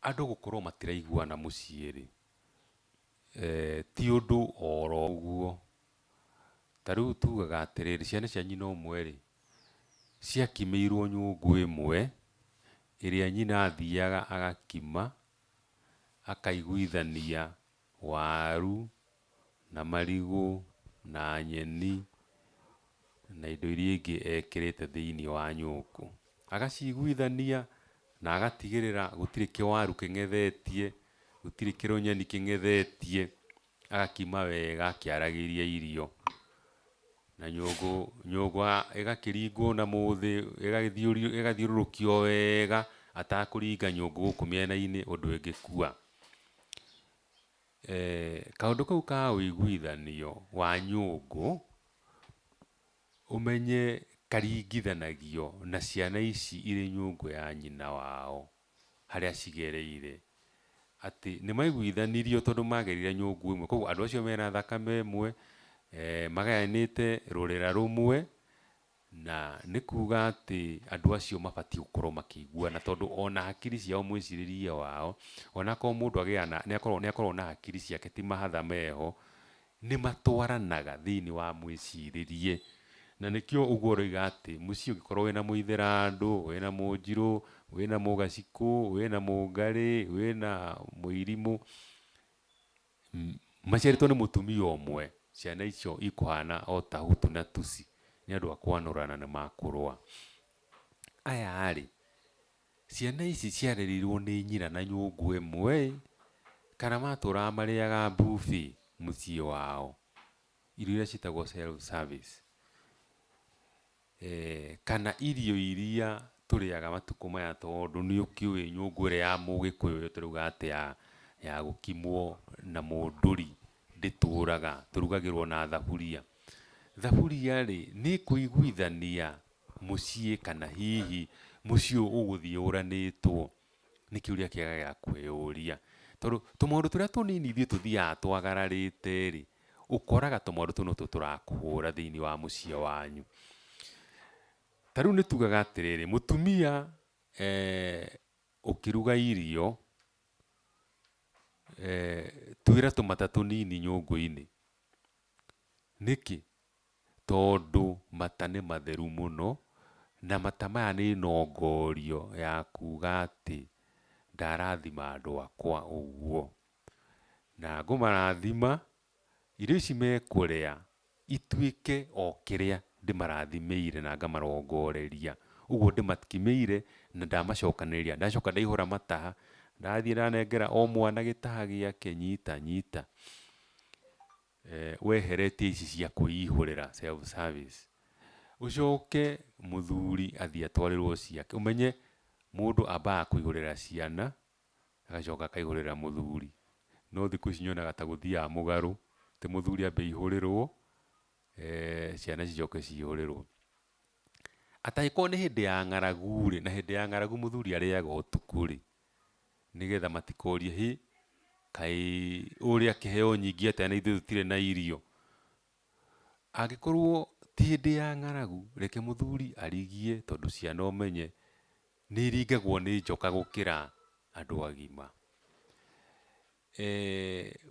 Andũ gũkorwo matiraiguana mũciĩ-rĩ, ti ũndũ oro ũguo. Ta rĩu tugaga atĩrĩrĩ, ciana cia nyina ũmwe-rĩ, ciakimĩirwo nyũngũ ĩmwe ĩrĩa nyina athiaga agakima, akaiguithania waru na marigũ na nyeni na indo iria ingĩ ekĩrĩte thĩiniĩ wa nyũngũ, agaciguithania na agatigĩrĩra gũtirĩ kĩwaru kĩng'ethetie, gũtirĩ kĩrũnyeni kĩng'ethetie, agakima wega akĩaragĩria irio. Na nyũngũ ĩgakĩringwo na mũthĩ, ĩgathiũrũrũkio wega atakũringa nyũngũ gũkũ mĩena-inĩ ũndũ ĩngĩkua. Kaũndũ kau ka ũiguithanio wa nyũngũ, ũmenye karingithanagio na ciana ici irĩ nyũngũ ya nyina wao harĩa cigereire, atĩ nĩ maiguithanirio tondũ magerire nyũngũ ĩmwe, koguo andũ acio mena thakame ĩmwe, magayanĩte rũrĩra rũmwe, na nĩ kuga atĩ andũ acio mabatiĩ gũkorwo makĩiguana, tondũ ona hakiri ciao, mwĩcirĩrie wao, ona korwo mũndũ nĩ akorwo na hakiri ciake ti mahatha meho, nĩ matwaranaga thĩinĩ wa mwĩcirĩrie. Na nĩkĩo ũguo ũroiga atĩ mũciĩ ũngĩkorwo wĩna mũithĩrandũ, wĩna mũnjirũ, wĩna mũgacikũ, wĩna mũngarĩ, wĩna mũirimũ, maciarĩtwo nĩ mũtumia ũmwe, ciana icio ikũhana o ta hutu na tusi, nĩ andũ a kwanũrana na makũrũa. Aya rĩ, ciana ici ciarerirwo nĩ nyina na nyũngũ ĩmwe, kana matũraga marĩaga buffet mũciĩ wao, irio iria ciĩtagwo self service, kana irio iria tũrĩaga matukũ maya, tondũ nĩ ũkĩũĩ nyũngũ ĩrĩa ya Mũgĩkũyũ tũruga atĩ ya gũkimwo na mũndũri ndĩtũraga, tũrugagĩrwo na thaburia. Thaburia rĩ, nĩ kũiguithania mũciĩ, kana hihi mũciĩ ũgũthiĩ ũranĩtwo, nĩ kĩũria kĩega gĩa kwĩyũria. Tondũ tũmaũndũ tũrĩa tũnini ithuĩ tũthiaga twagararĩte rĩ, ũkoraga tũmaũndũ tũu nĩtuo tũrakũhũra thĩinĩ wa mũciĩ wanyu. Ta rĩu nĩ tugaga atĩrĩrĩ, mũtumia ũkĩruga irio, tuĩra tũmata tũnini nyũngũ-inĩ. Nĩkĩ? Tondũ mata nĩ matheru mũno, na mata maya nĩ nongorio ya kuga atĩ ndarathima andũ akwa ũguo. Na ngũmarathima, irio ici mekũrĩa ituĩke o kĩrĩa ndĩmarathimĩire na ngamarongoreria. Ũguo ndĩmathikĩmĩire na ndamacokanĩrĩria, ndacoka ndaihũra mataha, ndathiĩ ndanengera o mwana gĩtaha gĩake, nyita nyita. Weheretie ici cia kwĩihũrĩra self service. Ũcoke mũthuri athiĩ atwarĩrwo ciake. Ũmenye mũndũ ambaga kwĩihũrĩra ciana, agacoka akaihũrĩra mũthuri. No thikũ ici nyonaga ta gũthiaga mũgarũ, atĩ mũthuri ambe aihũrĩrwo, ciana cicoke cihũrĩrwo. Atangĩkorwo nĩ hĩndĩ ya ng'aragu rĩ, na hĩndĩ ya ng'aragu mũthuri arĩaga ũtukũ rĩ, nĩgetha matikorie kaĩ ũrĩa kĩheo nyingĩ atĩa na ithuĩ tũtirĩ na irio. Angĩkorwo ti hĩndĩ ya ng'aragu, reke mũthuri arigie, tondũ ciana ũmenye nĩ iringagwo nĩ njoka gũkĩra andũ agima.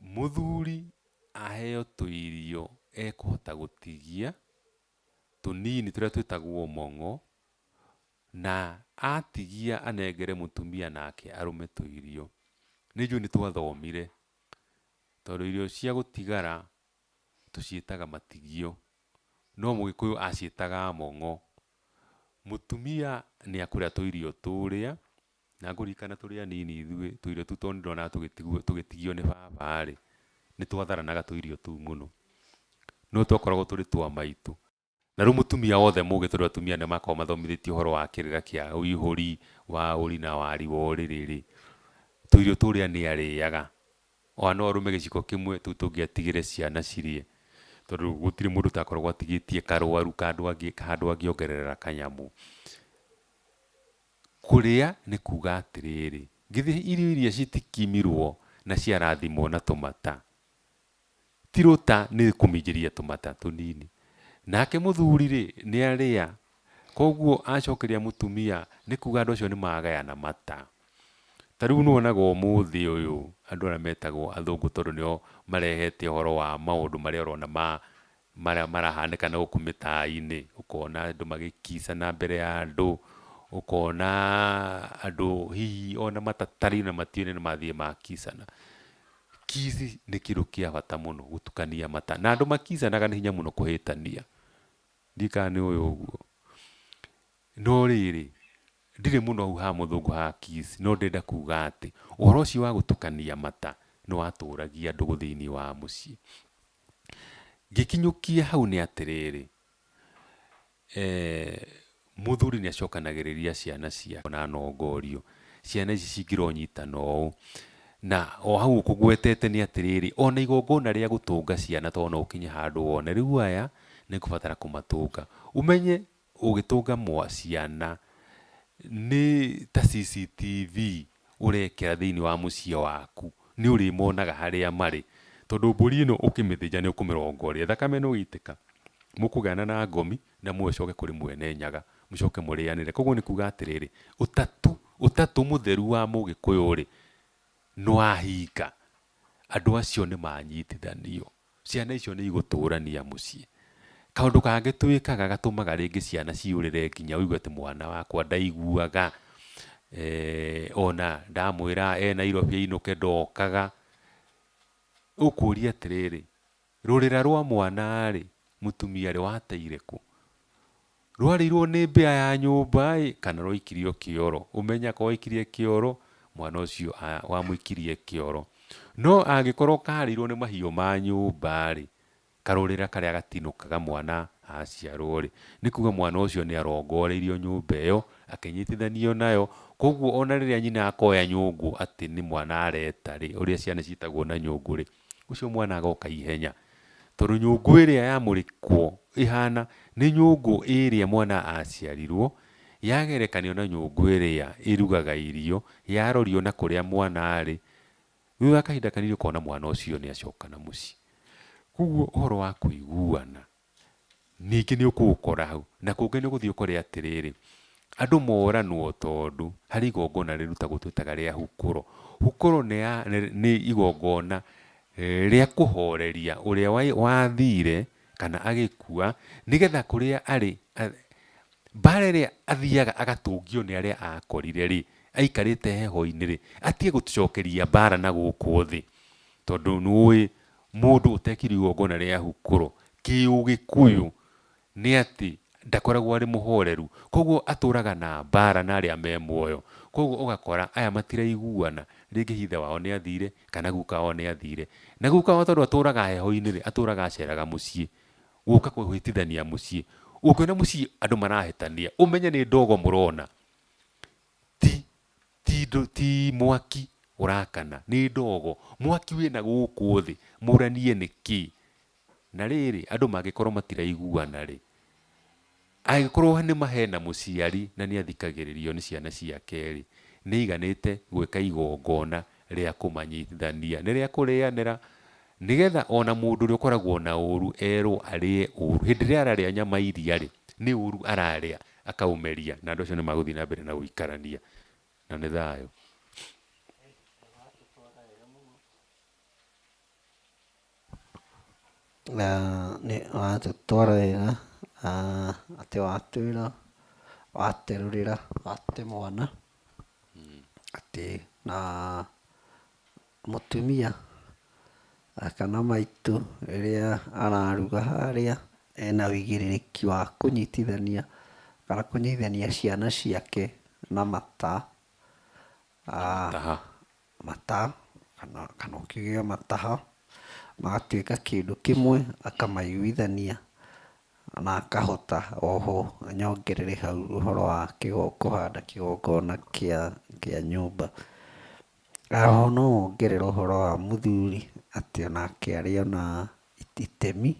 Mũthuri aheo tũirio ekũhota gũtigia tũnini tũrĩa twĩtagwo mong'o, na atigia anengere mũtumia nake arũme tũirio. Nĩ njũĩ nĩ twathomire, tondũ irio cia gũtigara tũciĩtaga matigio, no Mũgĩkũyũ aciĩtaga mong'o. Mũtumia nĩ akũrĩa tũirio tũrĩa, na ngũririkana tũrĩ anini ithuĩ, tũirio tũu tondũ nĩndonaga tũgĩtigio nĩ baba rĩ, nĩ twatharanaga tũirio tũu mũno, no twakoragwo tũrĩ twa maitũ. Na rĩu mũtumia wothe mũgĩ, tondũ atumia nĩ makoragwo mathomithĩtio ũhoro wa kĩrĩra kĩa ũihũri wa ũri na wari wa ũrĩrĩ rĩ, tũirio tũrĩa nĩ arĩaga. Ona no arũme gĩciko kĩmwe, tũu tũngĩ atigĩre ciana cirĩe, tondũ gũtirĩ mũndũ utakoragwo atigĩtie karũaru handũ angĩongerera kanyamũ. Kũrĩa nĩ kuga atĩrĩrĩ, githĩ irio iria citikimirwo na ciarathimwo na tũmata, tirũta nĩ kũminjĩria tũmata tũnini. Nake mũthuri rĩ, nĩ arĩa, koguo acokeria mũtumia, nĩ kuga andũ acio nĩ magayana mata. Ta rĩu nĩwonaga ũmũthĩ ũyũ andũ arĩa metagwo athũngũ, tondũ nĩo marehete ũhoro wa maũndũ marĩa ũrona marahanĩka na gũkũ mĩtaa-inĩ, ũkona andũ magĩkicana mbere ya andũ, ũkona andũ hihi ona matatari na matiũĩ nĩ mathiĩ makicana. Kici nĩ kĩndũ kĩa bata mũno, gũtukania mata, na andũ makicanaga nĩ hinya mũno kũhĩtania, ndikana nĩ ũyũ ũguo. No rĩrĩ, ndirĩ mũno hau ha mũthũngũ ha kici, no ndenda kuga atĩ ũhoro ũcio wa gũtukania mata nĩ watũragia ndũgũ thĩinĩ wa mũciĩ. Ngĩkinyũkia hau nĩ atĩrĩrĩ, mũthuri nĩ acokanagĩrĩria ciana ciake na nongorio, ciana ici cingĩronyitana ũũ. Na o hau kũgwetete nĩ atĩrĩrĩ, ona igongona rĩa gũtũnga ciana, tondũ no ũkinye handũ wone rĩu aya nĩ ngũbatara kũmatũnga. Ũmenye ũgĩtũnga ciana nĩ ta CCTV ũrekĩra thĩinĩ wa mũciĩ waku, nĩ ũrĩmonaga harĩa marĩ, tondũ mbũri ĩno ũkĩmĩthĩnja nĩ ũkũmĩrongoria, thakame no ĩitĩka, mũkũgana na ngomi na mũcoke kũrĩ mwene nyaga, mũcoke mũrĩanĩre. Koguo nĩ kuga atĩrĩrĩ, ũtatũ mũtheru wa Mũgĩkũyũ rĩ nĩ wahinga. Andũ acio nĩ manyitithanio, ciana icio nĩ igũtũrania mũciĩ. Kaũndũ kangĩ twĩkaga gatũmaga rĩngĩ ciana ciũrĩre nginya ũigue atĩ mwana wakwa ndaiguaga, ona ndamwĩra Nairobi ainũke ndokaga, ũkũria atĩrĩrĩ, rũrĩra rwa mwana rĩ mũtumia rĩ wateire kũ? Rwarĩirwo nĩ mbĩa ya nyũmba kana rwaikirio kĩoro? Ũmenya ko waikirie kĩoro, mwana ũcio wamũikirie kĩoro. No angĩkorwo karĩirwo nĩ mahiũ ma nyũmba rĩ, karũrĩra karĩa gatinũkaga mwana aciarwo rĩ, nĩ kuga mwana ũcio nĩ arongoreirio nyũmba ĩyo, akĩnyitithanio nayo. Koguo ona rĩrĩa nyina akoya nyũngũ atĩ nĩ mwana areta rĩ, ũrĩa ciana ciĩtagwo na nyũngũ rĩ, ũcio mwana agoka ihenya, tondũ nyũngũ ĩrĩa yamũrĩkwo ĩhana nĩ nyũngũ ĩrĩa mwana aciarirwo, yagerekanio na nyũngũ ĩrĩa ĩrugaga irio, yarorio na kũrĩa mwana arĩ, thutha wa kahinda kanini ũkona mwana ũcio nĩ acoka na mũciĩ. Koguo ũhoro wa kũiguana ningĩ nĩ ũkũũkora hau, na kũngĩ nĩ ũgũthiĩ ũkore atĩrĩrĩ, andũ moranwo tondũ harĩ igongona rĩrutagwo twĩtaga rĩa hukũro. Hukũro nĩ igongona rĩa kũhoreria ũrĩa wathire kana agĩkua, nĩgetha kũrĩa arĩ, mbara ĩrĩa athiaga agatũngio nĩ arĩa akorire rĩ, aikarĩte heho-inĩ rĩ, atige gũtũcokeria mbara na gũkũ thĩ. Tondũ nĩũĩ mũndũ ũtekire igongona rĩa hukũro kĩũgĩkũyũ nĩ atĩ ndakoragwo arĩ mũhoreru, koguo atũraga na mbara na arĩa me muoyo. Koguo ũgakora aya matiraiguana, rĩngĩ hithe wao nĩ athire kana guka wao nĩ athire, na guka wao tondũ atũraga heho-inĩ rĩ, atũraga aceraga mũciĩ, gũka kũhĩtithania mũciĩ. Ũkĩona mũciĩ andũ marahĩtania, ũmenye nĩ ndogo mũrona, ti mwaki ũrakana, nĩ ndogo. Mwaki wĩna gũkũ thĩ, mũranie nĩkĩ? Na rĩrĩ andũ mangĩkorwo matiraiguana rĩ, angĩkorwo nĩ mahena mũciari na nĩ athikagĩrĩrio nĩ ciana ciake rĩ, nĩ iganĩte gwĩka igongona rĩa kũmanyitithania, nĩ rĩa kũrĩanĩra, nĩgetha ona mũndũ ũrĩa ũkoragwo na ũru erwo arĩe ũru. Hĩndĩ ĩrĩa ararĩa nyama iria rĩ, nĩ ũru ararĩa akaumeria, na andũ acio nĩ magũthiĩ na mbere na gũikarania na nĩ thayũ. Nĩ watũtwara wega, atĩ watwĩra, waterũrĩra, wate mwana, atĩ na mũtumia kana maitũ rĩrĩa araruga harĩa ena wĩigĩrĩrĩki wa kũnyitithania kana kũnyitithania ciana ciake na mata, kana ũkiuge mataha, magatuĩka kĩndũ kĩmwe, akamaiguithania na akahota oho anyongerere hau ũhoro wa kũhanda kĩgongona kĩa nyũmba. Oho no wongerere ũhoro wa mũthuri atĩ onake arĩ ona itemi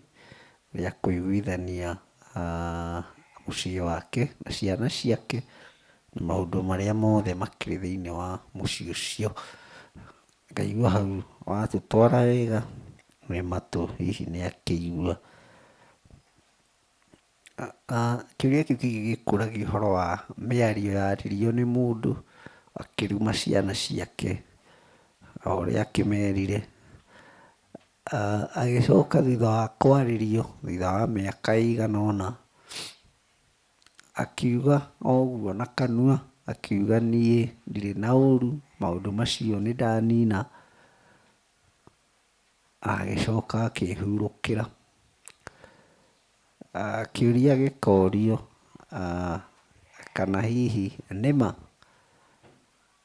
rĩa kũiguithania mũciĩ wake na ciana ciake na maũndũ marĩa mothe makĩrĩ thĩinĩ wa mũciĩ ũcio. Ngaigua hau watũtwara wega nĩ matũ hihi nĩ akĩigua. Kĩũria kĩu kĩngĩ gĩkũragia ũhoro wa mĩario yaririo nĩ mũndũ akĩruma ciana ciake o ũrĩa akĩmerire, agĩcoka thutha wa kwarĩrio thutha wa mĩaka ĩigana ũna, akiuga o ũguo na kanua, akiuga niĩ ndirĩ na ũru, maũndũ macio nĩ ndanina, agĩcoka akĩhurũkĩra. Kĩũria gĩkorio kana hihi nĩma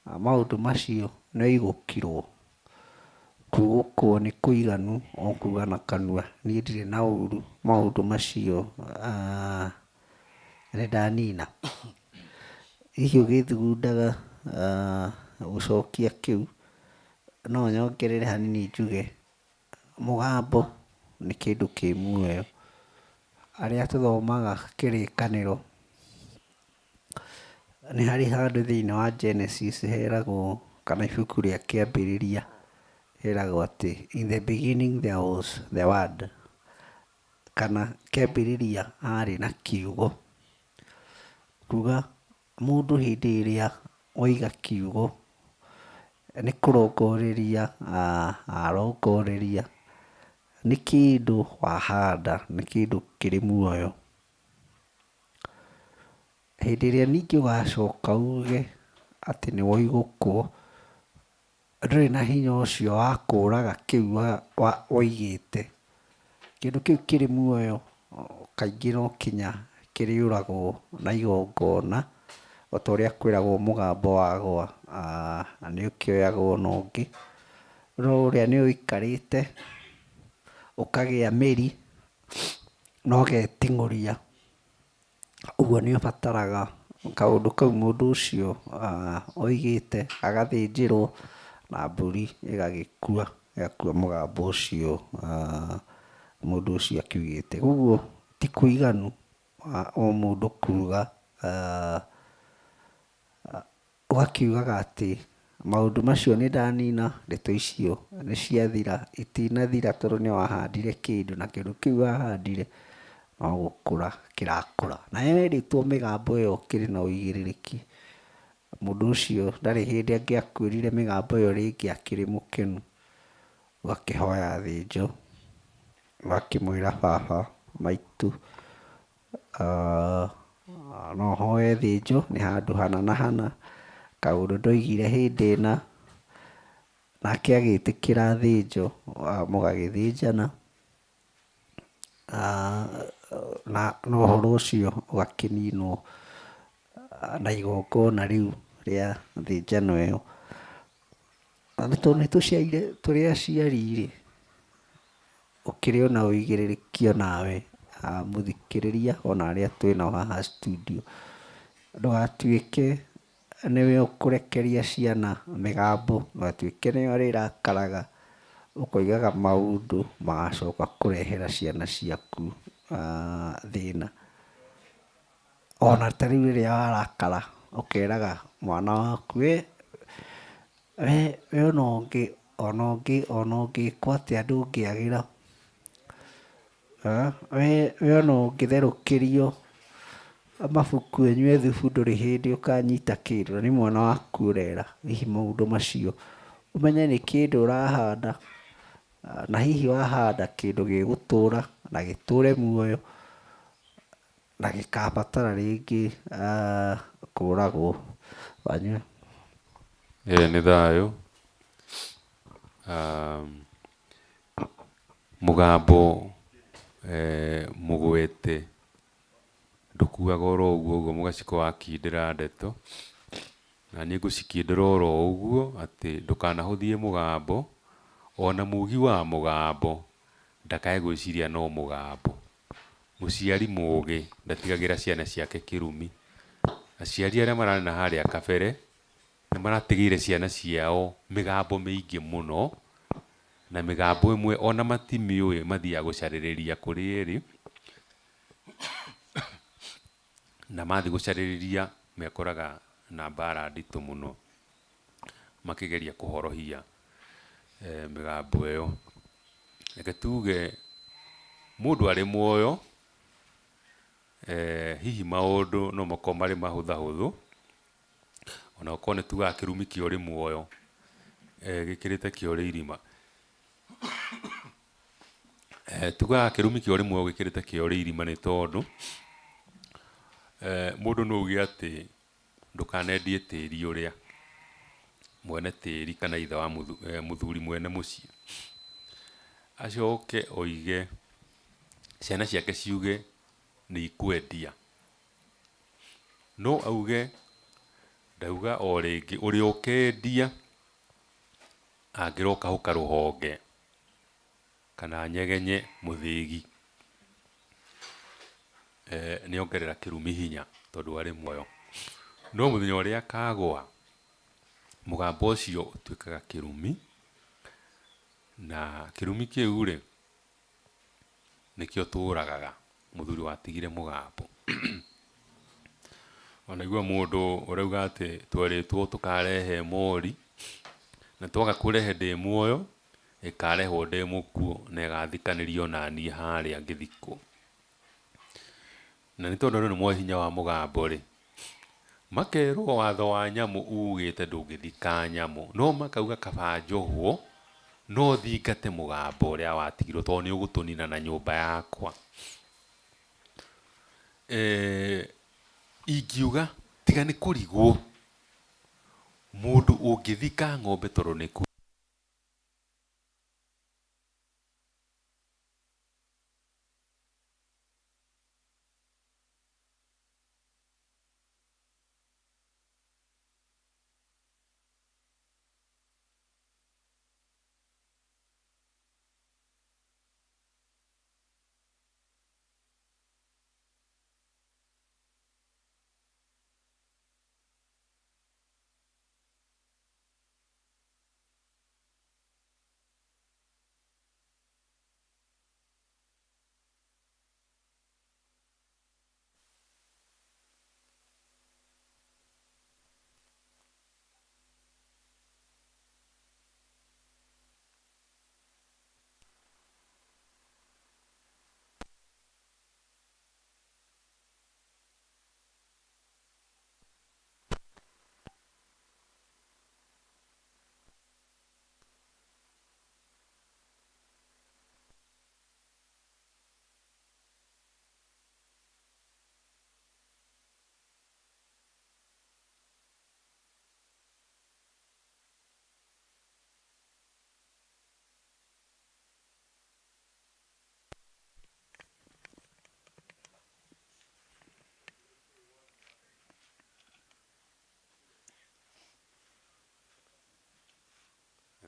maũndũ macio nĩ oigũkirwo, kuugũkwo nĩ kũiganu o kuuga na kanua niĩ ndirĩ na ũru, maũndũ macio nĩ ndanina. Hihi ũgĩthugundaga gũcokia kĩu, no nyongerere hanini njuge mũgambo nĩ kĩndũ kĩ muoyo. Arĩa tũthomaga kĩrĩkanĩro nĩ harĩ handũ thĩinĩ wa Genesis heragwo, kana ibuku rĩa kĩambĩrĩria heragwo atĩ in the beginning there was the word, kana kĩambĩrĩria harĩ na kiugo. Kuga mũndũ hĩndĩ ĩrĩa waiga kiugo nĩ kũrongoreria arongoreria nĩ kĩndũ wahanda, nĩ kĩndũ kĩrĩ muoyo. Hĩndĩ ĩrĩa ningĩ ũgacoka uge atĩ nĩ waigũkwo, ndũrĩ na hinya ũcio wa kũraga kĩu waigĩte. Kĩndũ kĩu kĩrĩ muoyo kaingĩ no kinya kĩrĩũragwo na igongona, o ta ũrĩa kwĩragwo mũgambo wagwa nĩ ũkĩoyagwo na ũngĩ. No ũrĩa nĩ ũikarĩte ũkagĩa mĩri na ũgeting'ũria, ũguo nĩ ũbataraga kaũndũ kau mũndũ ũcio oigĩte agathĩnjĩrwo na mbũri ĩgagĩkua, ĩgakua mũgambo ũcio mũndũ ũcio akiugĩte. Ũguo ti kũiganu o mũndũ kuuga, ũgakiugaga atĩ maũndũ macio nĩ ndanina, ndeto icio nĩ ciathira. Itinathira tondũ nĩ wahandire kĩndũ, na kĩndũ kĩu wahandire no gũkũra kĩrakũra. Na yerĩtwo mĩgambo ĩyo kĩrĩ na ũigĩrĩrĩki, mũndũ ũcio ndarĩ hĩndĩ angĩakwĩrire mĩgambo ĩyo rĩngĩ akĩrĩ mũkenu. Ũgakĩhoya thĩnjo, ũgakĩmwĩra baba maitũ, no hoye thĩnjo nĩ handũ hana na hana, kaũndũ ndoigire hĩndĩ ĩna. Nake agĩtĩkĩra thĩnjo, mũgagĩthĩnjana, na ũhoro ũcio ũgakĩninwo na igongona rĩu rĩa thĩnjano ĩyo. Tondũ nĩ tũrĩ aciari-rĩ, ũkĩrĩ ona ũigĩrĩrĩki onawe mũthikĩrĩria, ona arĩa twĩnao haha studio, ndũgatuĩke nĩwe ũkũrekeria ciana mĩgambo, ndũgatuĩke nĩwe ũrĩrakaraga ũkoigaga maũndũ magacoka kũrehera ciana ciaku thĩna. Ona ta rĩu rĩrĩa warakara ũkeraga mwana waku, we ona ũngĩkwo atĩa ndũngĩagĩra, we ona ũngĩtherũkĩrio mabuku ũnyue thubu ndũrĩ hĩndĩ ũkanyita kĩndũ. Na nĩ mwana waku ũrera hihi maũndũ macio, ũmenye nĩ kĩndũ ũrahanda, na hihi wahanda kĩndũ gĩgũtũra na gĩtũre muoyo, na gĩkabatara rĩngĩ kũragwo. Wanyua. Nĩ thayũ. Mũgambo mũgwete ndũkuaga oro ũguo ũguo mũgaciko wakindĩra ndeto, na niĩ ngũcikindĩra oro ũguo atĩ ndũkanahũthie mũgambo, ona mugi wa mũgambo ndakae gwĩciria no mũgambo. Mũciari mũũgĩ ndatigagĩra ciana ciake kĩrumi. Aciari arĩa maranena harĩa kabere nĩ maratigĩire ciana ciao mĩgambo mĩingĩ mũno, na mĩgambo ĩmwe ona matimĩũĩ mathiaga gũcarĩrĩria kũrĩ erĩ, na mathiĩ gũcarĩrĩria mekoraga na mbara nditũ mũno makĩgeria kũhorohia mĩgambo ĩyo. Reke tuge mũndũ arĩ muoyo, hihi maũndũ no makorwo marĩ mahũthahũthũ, ona okorwo nĩ tugaga kĩrumi kĩa ũrĩ muoyo gĩkĩrĩte kĩa ũrĩ irima. Tugaga kĩrumi kĩa ũrĩ muoyo gĩkĩrĩte kĩa ũrĩ irima nĩ tondũ mũndũ no uge atĩ ndũkanendie tĩri ũrĩa mwene tĩri kana ithe wa mũthuri mwene mũciĩ, acoke oige ciana ciake ciuge nĩ ikwendia. No auge ndauga o rĩngĩ ũrĩa ũkendia angĩroka hũka rũhonge kana nyegenye mũthĩgi, nĩ ongerera kĩrumi hinya tondũ arĩ muoyo. No mũthenya ũrĩa akagũa mũgambo ũcio ũtuĩkaga kĩrumi, na kĩrumi kĩu rĩ nĩkĩo tũragaga mũthuri watigire mũgambo. Wanaigua mundu urauga ati tweritwo tukarehe mori na twaga kurehe ndi muoyo ikarehwo ndi mukuo na igathikanirio na niĩ haria ngithikwo. Na nĩ tondũ rĩu nĩ moĩ hinya wa mũgambo rĩ, makerwo watho wa nyamũ ugĩte ndũngĩthika nyamũ, no makauga kaba njohwo no thingate mũgambo ũrĩa watigirwo tondũ nĩ ũgũtũnina na nyũmba yakwa. Ingiuga tiga nĩ kũrigwo mũndũ ũngĩthika ng'ombe tondũ nĩ ku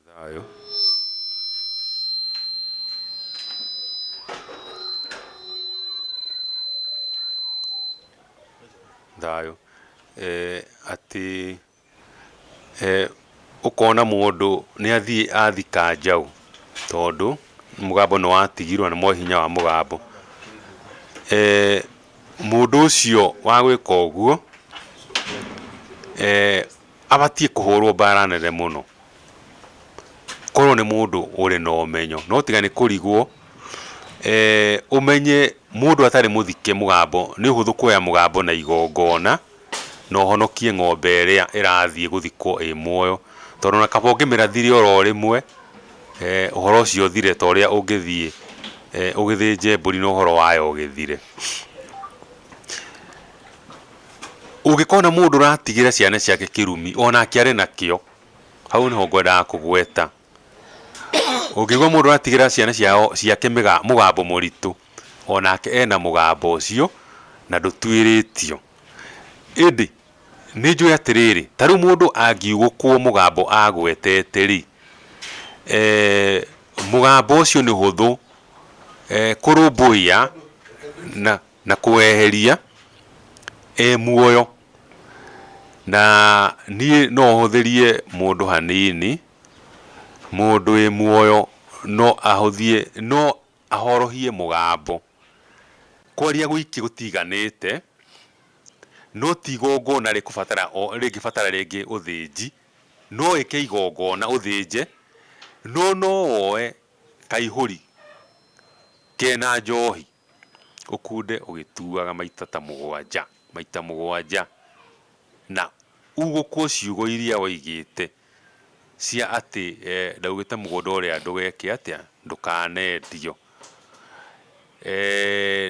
thayo. Thayo ati ukona mundu ni athii athika njau tondu mugambo ni watigirwo na moĩ hinya wa mugambo. Mundu ucio wa gwika uguo abatie kuhurwo mbara nene muno korwo ni mundu uri na umenyo, no tiga ni kurigwo umenye mundu atari muthike mugambo ni uhuthu kuoya mugambo na igongona no honokie ng'ombe iria irathie guthikwo i muoyo tondu na kaba ungimirathire oro rimwe uhoro ucio thire ta uria ungithie ugithinje mburi na uhoro wayo ugithire. Ungikona mundu uratigira ciana ciake kirumi onake ari nakio, hau niho ngwendaga kugweta. Ungigwa mundu uratigira ciana ciake mugambo muritu onake ena mugambo ucio na ndutwiritio. Indi ni njui atiriri tariu mundu angiugukwo mugambo agwetete ri mugambo ucio ni huthu kurumbuia na kueheria muoyo. Na ni no huthirie mundu hanini, mundu wi muoyo no ahorohie mugambo. Kwaria gwiki gutiganite no ti igongona ringibatara ringi uthinji, no ike igongona uthinje no woe kaihuri kena njohi ukunde ugituaga maita ta mugwanja na ugukwo ciugo iria waigite cia ati ndaugite mugunda uria ndugeke atia ndukanendio.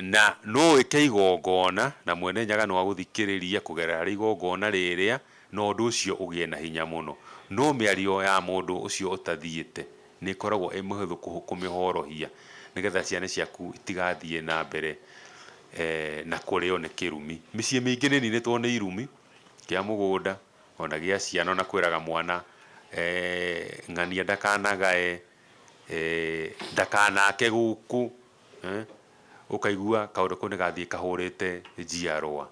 Na no ike igongona na mwene nyaga no aguthikiriria kugerera hari igongona riria no undu ucio ugie na hinya muno, no miario ya mundu ucio utathiite ni koragwo imuhuthu kumihorohia nigetha ciana ciaku itigathie na mbere na kurio ni kirumi. Micii mingi ni ninitwo ni irumi kia mugunda ona gia ciana na kwiraga mwana ng'ania ndakanagae ndakanake guku ukaigua kaundu kau nigathie kahurite njiarwa.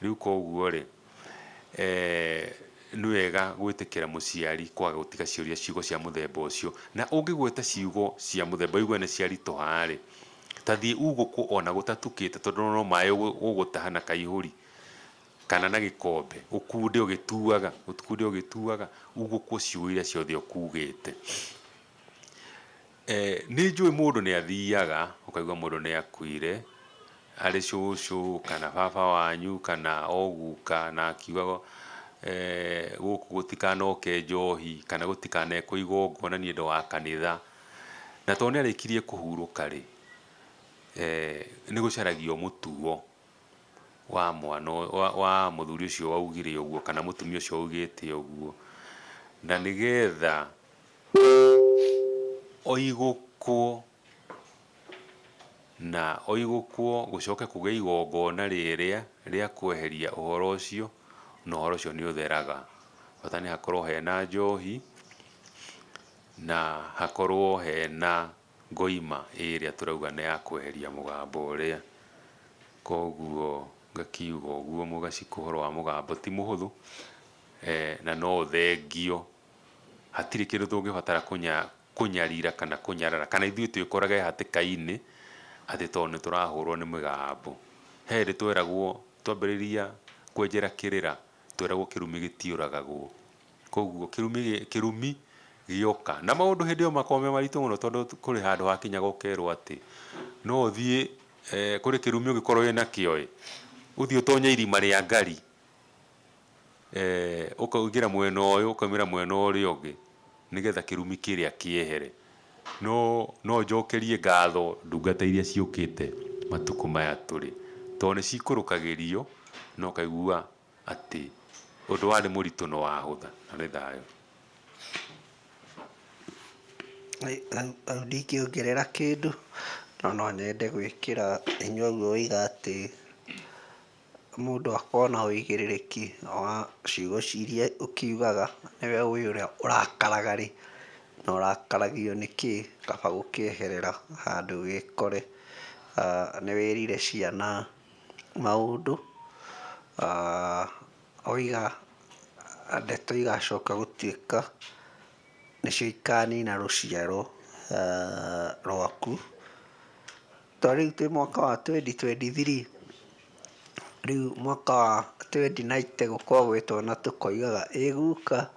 Riu koguo ri ni wega gwitikira muciari kwaga gutiga ciuria ciugo cia muthemba ucio, na ungigweta ciugo cia muthemba igwe ni ciarituha ri tathie ugukwo ona gutatukite tondu no mai ugutahana kaihuri kana na gĩkombe ũkunde ũgĩtuaga ugũkũ ciugo iria ciothe ũkugĩte. Nĩ njũĩ mũndũ nĩ athiaga ũkaigua mũndũ nĩ akuire arĩ cũcũ kana baba wanyu kana oguka na akiugaga gũkũ gũtikanoke njohi kana gũtikanekwo igongona nĩ ũndũ wa kanitha, na tondũ nĩ arĩkirie kũhurũka rĩ, nĩ gũcaragio mũtugo wa mwana wa mũthuri ũcio waugire ũguo kana mũtumia ũcio waugĩte ũguo, na nĩgetha oigũkwo gũcoke kũgĩa igongona rĩrĩa rĩa kweheria ũhoro ũcio, na ũhoro ũcio nĩ ũtheraga. Bata nĩ hakorwo hena njohi na hakorwo hena ngoima ĩrĩa tũrauga nĩ ya kweheria mũgambo ũrĩa. Koguo ngakiuga ũguo mũgacika ũhoro wa mũgambo ti mũhũthũ, na no ũthengio. Hatirĩ kĩndũ tũngĩbatara kũnyarira kana kũnyarara kana ithuĩ twĩkorage hatĩka-inĩ atĩ tondũ nĩ tũrahũrwo nĩ mũgambo. He hĩndĩ tweragwo twambĩrĩria kwenjera kĩrĩra tweragwo kĩrumi gĩtiũragagwo. Koguo kĩrumi gĩoka na maũndũ hĩndĩ ĩyo makoragwo me maritũ mũno, tondũ kũrĩ handũ hakinyaga ũkerwo atĩ no ũthiĩ kũrĩ kĩrumi ũngĩkorwo wĩna kĩo ũthiĩ ũtonye irima rĩa ngari, ũkaingĩra mwena ũyũ ũkaumĩra mwena ũrĩa ũngĩ nĩgetha kĩrumi kĩrĩa kĩehere. No njokerie ngatho ndungata iria ciũkĩte matukũ maya tũrĩ, tondũ nĩ cikũrũkagĩrio na ũkaigua atĩ ũndũ warĩ mũritũ no wahũtha na nĩ thayũ. Ndingĩongerera kĩndũ no nyende gwĩkĩra hinya ũguo woiga atĩ mũndũ akorwo na ũigĩrĩrĩki wa ciugo iria ũkiugaga, nĩwe ũĩ ũrĩa ũrakaraga rĩ, na ũrakaragio nĩkĩ, kaba gũkĩeherera handũ gĩkore. Nĩ wĩrire ciana maũndũ, oiga ndeto igacoka gũtuĩka nĩcio ikanina rũciaro rwaku. Tondũ rĩu twĩ mwaka wa 2023, rĩu mwaka wa 2090 gũkorwo gwĩ twana tũkoigaga ĩ guka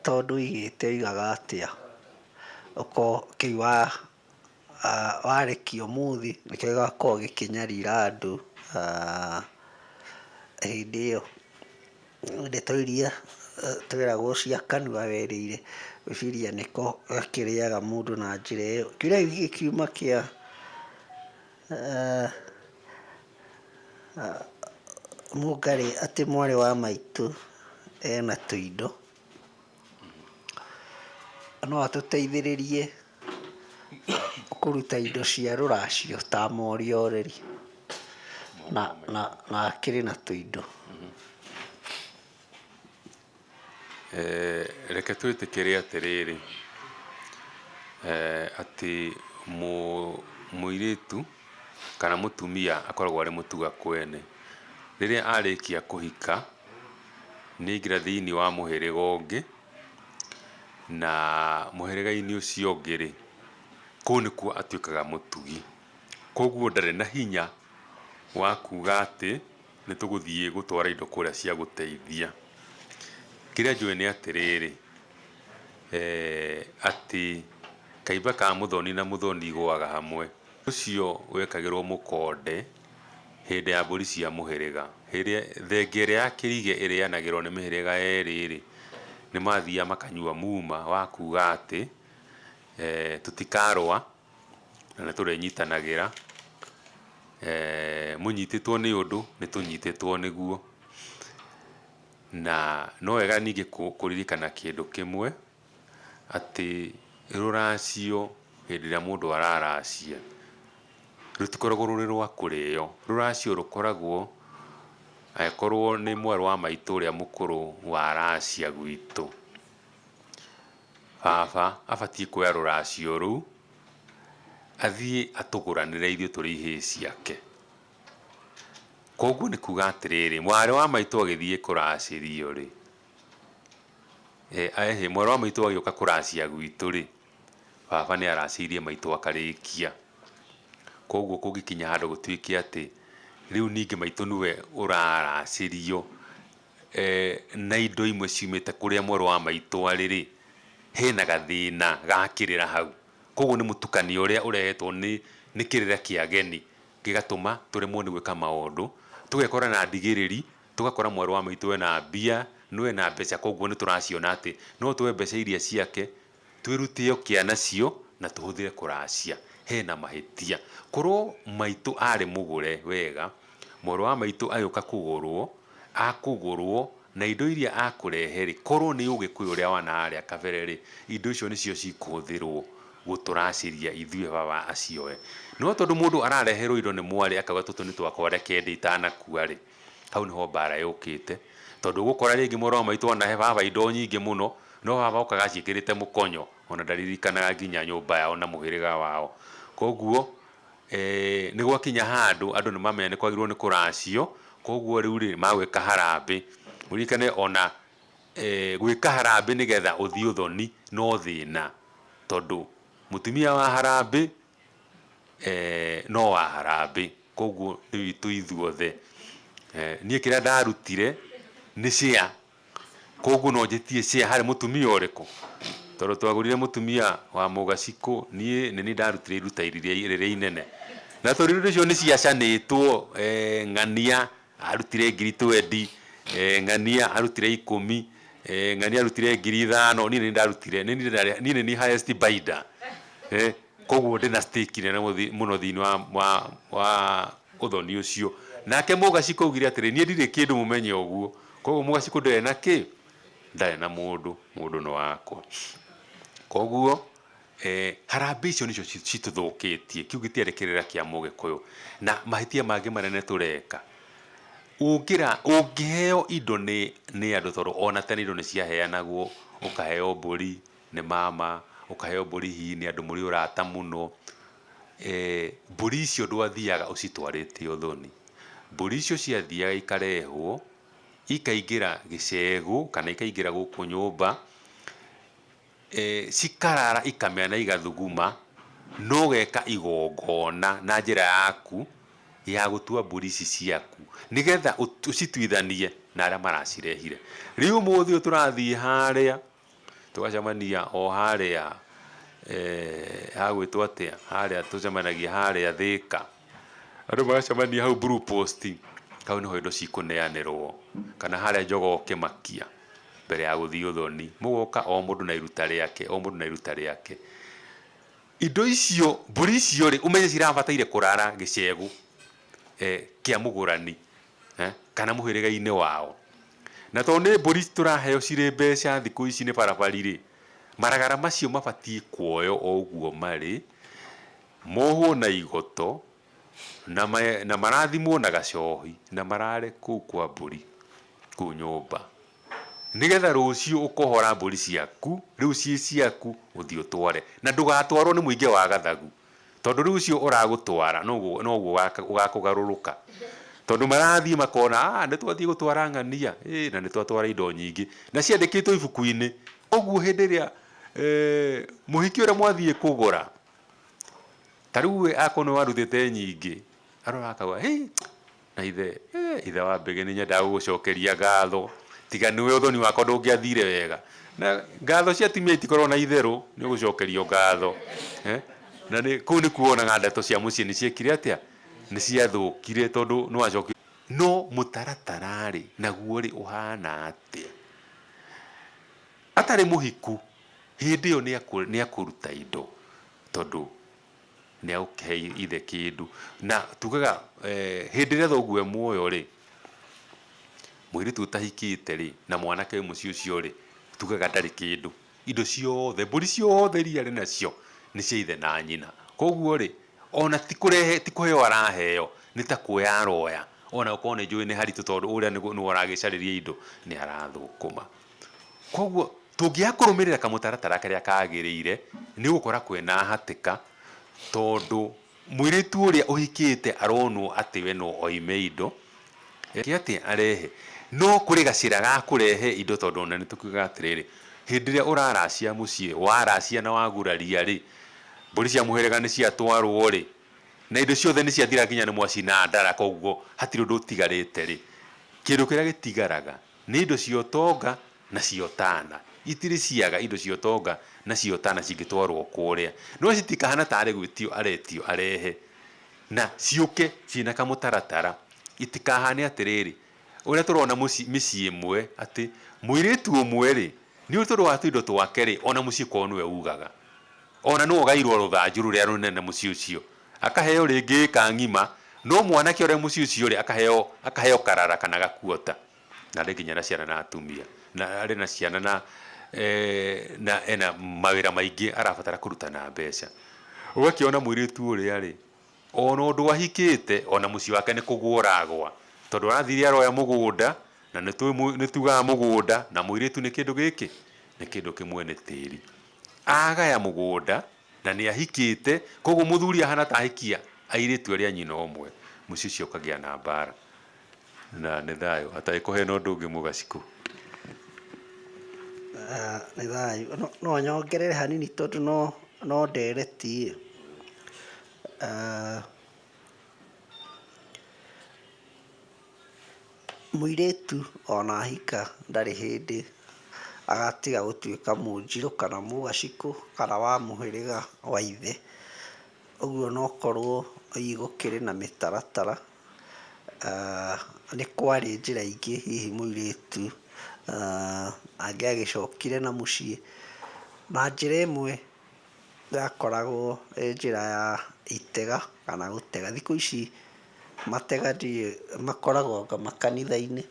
tondũ oigĩte oigaga atĩa, ũkorwo kĩu warĩkia ũmũthĩ nĩkĩo gĩgakorwo gĩkĩnyarira andũ hĩndĩ ĩyo. Ndeto iria tweragwo cia kanua werĩire, gwĩciria nĩko gakĩrĩaga mũndũ na njĩra ĩyo. Kĩrĩa gĩkiuma kĩa Mũngarĩ atĩ mwarĩ wa maitũ ena tũindo, no atũteithĩrĩrie kũruta indo cia rũracio ta morioreri na akĩrĩ na tũindo. Reke twĩtĩkĩre atĩrĩrĩ, atĩ mũirĩtu kana mũtumia akoragwo arĩ mũtuga kwene. Rĩrĩa arĩkia kũhika nĩ aingĩra thĩinĩ wa mũhĩrĩga ũngĩ, na mũhĩrĩga-inĩ ũcio ũngĩ rĩ, kũu nĩkuo atuĩkaga mũtugi. Koguo ndarĩ na hinya wa kuga atĩ nĩ tũgũthiĩ gũtwara indo kũrĩa cia gũteithia. Kĩrĩa njũĩ nĩ atĩrĩrĩ, atĩ kaimba ka mũthoni na mũthoni igũaga hamwe. Ũcio wekagĩrwo mũkonde hĩndĩ ya mbũri cia mũhĩrĩga. Thenge ĩrĩa ya kĩrige ĩrĩanagĩrwo nĩ mĩhĩrĩga yerĩ rĩ, nĩ mathiaga makanyua muma wa kuga atĩ tũtikarũa na nĩ tũrĩnyitanagĩra, mũnyitĩtwo nĩ ũndũ nĩ tũnyitĩtwo nĩguo. Na no wega ningĩ kũririkana kĩndũ kĩmwe, atĩ rũracio hĩndĩ ĩrĩa mũndũ araracia rũtikoragwo rũrĩ rwa kũrĩo. Rũracio rũkoragwo angĩkorwo nĩ mwarĩ wa maitũ ũrĩa mũkũrũ waracia gwitũ, baba abatiĩ kuoya rũracio rũu athiĩ atũgũranĩre ithuĩ tũrĩ ihĩĩ ciake. Koguo nĩ kuga atĩrĩrĩ, mwarĩ wa maitũ agĩthiĩ kũracĩrio rĩ, mwarĩ wa maitũ agĩũka kũracia gwitũ rĩ, baba nĩ aracĩirie maitũ akarĩkia. Koguo kũngĩkinya handũ gũtuĩke atĩ riu ningi maitu niwe uraracirio na indo imwe ciumite kuria mweru wa maitu ariri hena gathina gakirira hau koguo ni mutukanio uria urehetwo ni kirira kia ageni gigatuma turemwo ni gwika maundu tugekora na ndigiriri tugakora mweru wa maitu na mbia niwe na mbeca koguo ni turaciona ati no tuwe mbeca iria ciake twirutio kia nacio na tuhuthire kuracia hena mahitia korwo maitu ari mugure wega mweru wa maitu ayuka kugurwo na indo iria akureheri korwo ni ugikuyu uria wana aria kabereri indo icio nicio cikuthirwo guturaciria ithuĩ baba acioe no tondu mundu arareherwo indo ni mwari akauga tutu ni twakwa reke ndi itanakua ri hau niho mbara yukite tondu gukora ringi mweru wa maitu ona he baba indo nyingi muno no baba ukaga ciikirite mukonyo ona ndaririkanaga nginya nyumba yao na muhiriga wao koguo ni gwakinya handu andu ni mamenya ni kwagirwo ni kuracio koguo riu ri magwika harambe urikane ona gwika harambe nigetha uthii uthoni no thina tondu mutumia wa harambe no wa harambe koguo ni witu ithuothe nie kiria ndarutire ni cia koguo no njitie cia hari mutumia uriku tondu twagurire mutumia wa mugaciku nie ni ndarutire iruta riria inene na tondu indo icio ni ciacanitwo ng'ania arutire 20 ng'ania arutire 10 ng'ania arutire 5,000 nie ni ndarutire nie ni highest bidder koguo ndina stake nene muno thiini wa uthoni ucio nake mugaciku augire atiri nie ndire kindu mumenye uguo koguo mugaciku ndire na ki ndare na mundu no wakwa koguo harambe icio nicio cituthukitie kiu gitiari kirira kia mugikuyu na mahitia mangi manene tureka ungiheo indo ni andu tondu ona tene indo ni ciaheanagwo ukaheo mburi ni mama ukaheo mburi hihi ni andu muri urata muno mburi icio ndwathiaga ucitwarite uthoni mburi icio ciathiaga ikarehwo ikaingira gicegu kana ikaingira guku nyumba cikarara ikamea na igathuguma no geka igongona na njira yaku ya gutua mburi ici ciaku nigetha ucituithanie na aria maracirehire riu muthi turathii haria tugacamania o haria hagwitwo atia haria tucemanagia haria Thika andu magacemania hau Blue Post kau niho indo cikuneanirwo kana haria Njogoo Kimakia mbere ya guthii uthoni mugoka o mundu na iruta riake indo icio mburi icio ri umenye cirabataire kurara gicegu kia mugurani kana muhiriga-ini wao na tondu ni mburi turaheo ciri mbeca thiku ici ni barabari ri maragara macio mabatie kuoyo o uguo mari mohwo na igoto na marathimwo na gacohi na marare kuu kwa mburi kuu nyumba nigetha rucio ukohora mburi ciaku riu ciaku uthii utware na ndugatwarwo ni muingi wa gathagu tondu rucio uragutwara no ugakugaruruka tondu marathii makona ni twathii gutwara ng'ania na ni twatwara indo nyingi na ciandikitwo ibuku-ini oguo hindi ria muhiki uria mwathii kugura tariu akono waruthite nyingi arora akauga na ithe wa mbege ni nyendaga gucokeria ngatho tiga niwe uthoni wakwa ndungiathire wega na ngatho cia atumia itikorwo na itheru ni gucokerio ngatho na ni kuu ni kuonaga ndeto cia mucii ni ciekire atia ni ciathukire tondu no acokio no mutaratara ri naguo ri uhana atia atari muhiku hindi iyo ni akuruta indo tondu ni auke ithe kindu na tugaga hindi ria thoguo muoyo ri mwiritu utahikite ri na mwanake muci ucio ri tugaga ndari kindu indo ciothe mburi ciothe iria ri nacio ni cia ithe na nyina koguo ri ona tikuheo araheo ni ta kuoya aroya ona ukorwo ni njui ni haritu tondu uria ni uragicariria indo ni arathukuma koguo tungia kurumirira kamutaratara karia kagiriire ni gukora kwena hatika tondu mwiritu uria uhikite aronwo ati we no oime indo ati arehe no kuri gacira ga kurehe indo tondu ona ni tukiuga atiriri hindi ria uraracia mucii waracia na waguraria ri mburi cia muhiriga ni ciatwarwo ri na indo ciothe nĩ ciathira nginya nĩ mwacina ndara, koguo hatirĩ ũndũ ũtigarĩte rĩ, kĩndũ kĩrĩa gĩtigaraga nĩ indo cia ũtonga na cia ũtana. Itirĩ ciaga indo cia ũtonga na cia ũtana cingĩtwarwo kũrĩa, no citikahana tarĩ gwĩtio aretio arehe na ciũke ciĩna kamũtaratara. Itikahane atĩrĩrĩ ũrĩa tũrona mĩciĩ ĩmwe atĩ mũirĩtu ũmwe rĩ nĩ tondũ wa tũindo twake rĩ, ona mũciĩ kwao nĩwe ugaga, ona nĩ ũgairwo rũthanju rũrĩa rũnene mũciĩ ũcio, akaheo rĩngĩ ĩka ng'ima, no mwanake ũrĩa mũciĩ ũcio rĩ akaheo karara kana gakuota, na rĩngĩ nginya na ciana na atumia, na arĩ na ciana na ena mawĩra maingĩ arabatara kũruta na mbeca. Ũgakĩona mũirĩtu ũrĩa rĩ ona ũndũ ahikĩte ona mũciĩ wake nĩ kũgũa ũragwa, tondũ arathire aroya mũgũnda, na nĩ tugaga mũgũnda na mũirĩtu nĩ kĩndũ gĩkĩ, nĩ kĩndũ kĩmwe nĩ tĩri. Agaya mũgũnda na nĩ ahikĩte, koguo mũthuri ahana ta ahikia airĩtu arĩa nyina ũmwe, mũciĩ ũcio ũkagĩa na mbara. Na nĩ thayũ, hatarĩ kũhena ũndũ ũngĩ Mũgacikũ. Nĩ thayũ, no nyongerere hanini tondũ no ndereti mũirĩtu ona ahika ndarĩ hĩndĩ agatiga gũtuĩka Mũnjirũ kana Mũgacikũ kana wa mũhĩrĩga wa ithe. Ũguo no korwo gũkĩrĩ na mĩtaratara, nĩ kwarĩ njĩra ingĩ hihi mũirĩtu angĩagĩcokire na mũciĩ, na njĩra ĩmwe yakoragwo ĩ njĩra ya itega kana gũtega. Thikũ ici matega makoragwo makanitha-inĩ,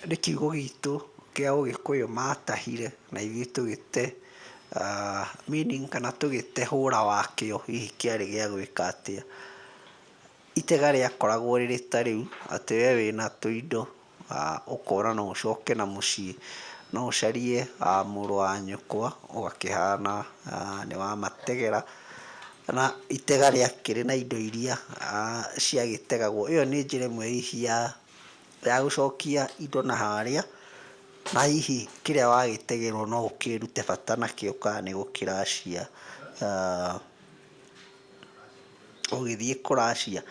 nĩ kiugo gitũ kĩa Ũgĩkũyũ matahire na ithuĩ tũgĩte meaning kana tũgĩte hũra wakĩo hihi kĩarĩ gĩa gwĩka atĩa. Itega rĩakoragwo rĩrĩ ta rĩu atĩ we wĩna tũindo ũkona no ũcoke na mũciĩ, no ũcarie mũrũ wa nyũkwa ũgakĩhana nĩ wamategera, na itega rĩakĩrĩ na indo iria ciagĩtegagwo. Ĩyo nĩ njĩra ĩmwe hihi ya gũcokia indo na harĩa, na hihi kĩrĩa wagĩtegerwo no ũkĩrute bata nakĩo kana nĩ gũkĩracia ũgĩthiĩ kũracia.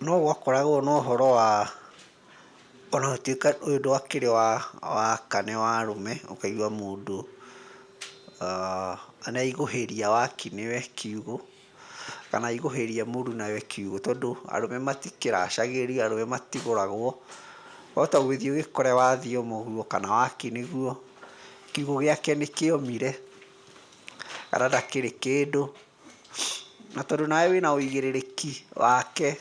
No gwakoragwo na ũhoro wa ona gũtuĩka ũyũ ndwakĩrĩ wa kane wa arũme, ũkaigua mũndũ anaigũhĩria waki nĩwe kiugũ kana aigũhĩria mũru nawe kiugũ, tondũ arũme matikĩracagĩrio, arũme matigũragwo. Wahota gũgĩthiĩ ũgĩkore wathiĩ mũguo kana waki nĩguo kiugũ gĩake nĩ kĩomire kana ndakĩrĩ kĩndũ, na tondũ nawe wĩna ũigĩrĩrĩki wake,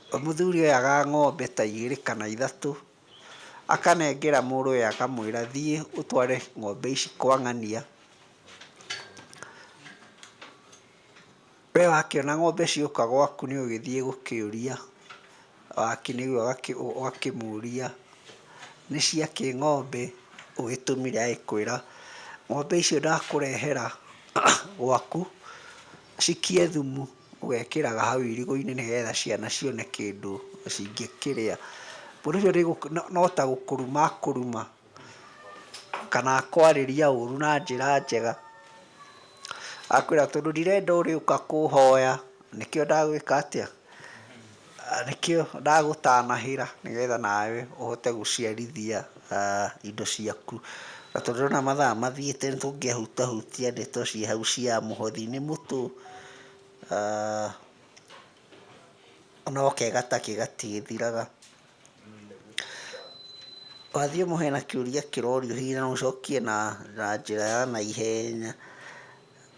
mũthuri oyaga ng'ombe ta 2 kana 3 akanengera mũrũ ũyũ akamwĩra thiĩ ũtware ng'ombe ici kwa ng'ania. We wakĩona ng'ombe cioka gwaku nĩ ũgĩthiĩ gũkĩũria waki nĩguo ũgakĩmũria nĩ ciakĩ ng'ombe, ũgĩtũmire agĩkwĩra ng'ombe icio ndakũrehera gwaku cikie thumu ũgekĩraga hau irigũ-inĩ nĩgetha ciana cione kĩndũ cingĩkĩrĩa. Mũndũ ũcio no ta gũkũruma akũruma kana akwarĩria ũru na njĩra njega, akwĩra tondũ ndirenda ũrĩũka kũhoya nĩkĩo ndagwĩka atĩa, nĩkĩo ndagũtanahĩra nĩgetha nawe ũhote gũciarithia indo ciaku. Na tondũ ona mathaa mathiĩte nĩtũngĩahutahutia ndeto ciĩ hau cia mũhothi nĩ mũtũ, no kega ta gĩgatigĩthiraga. Wathiĩ ũmũhe hena kĩũria kĩrorio hihi no ũcokie na njĩra ya naihenya,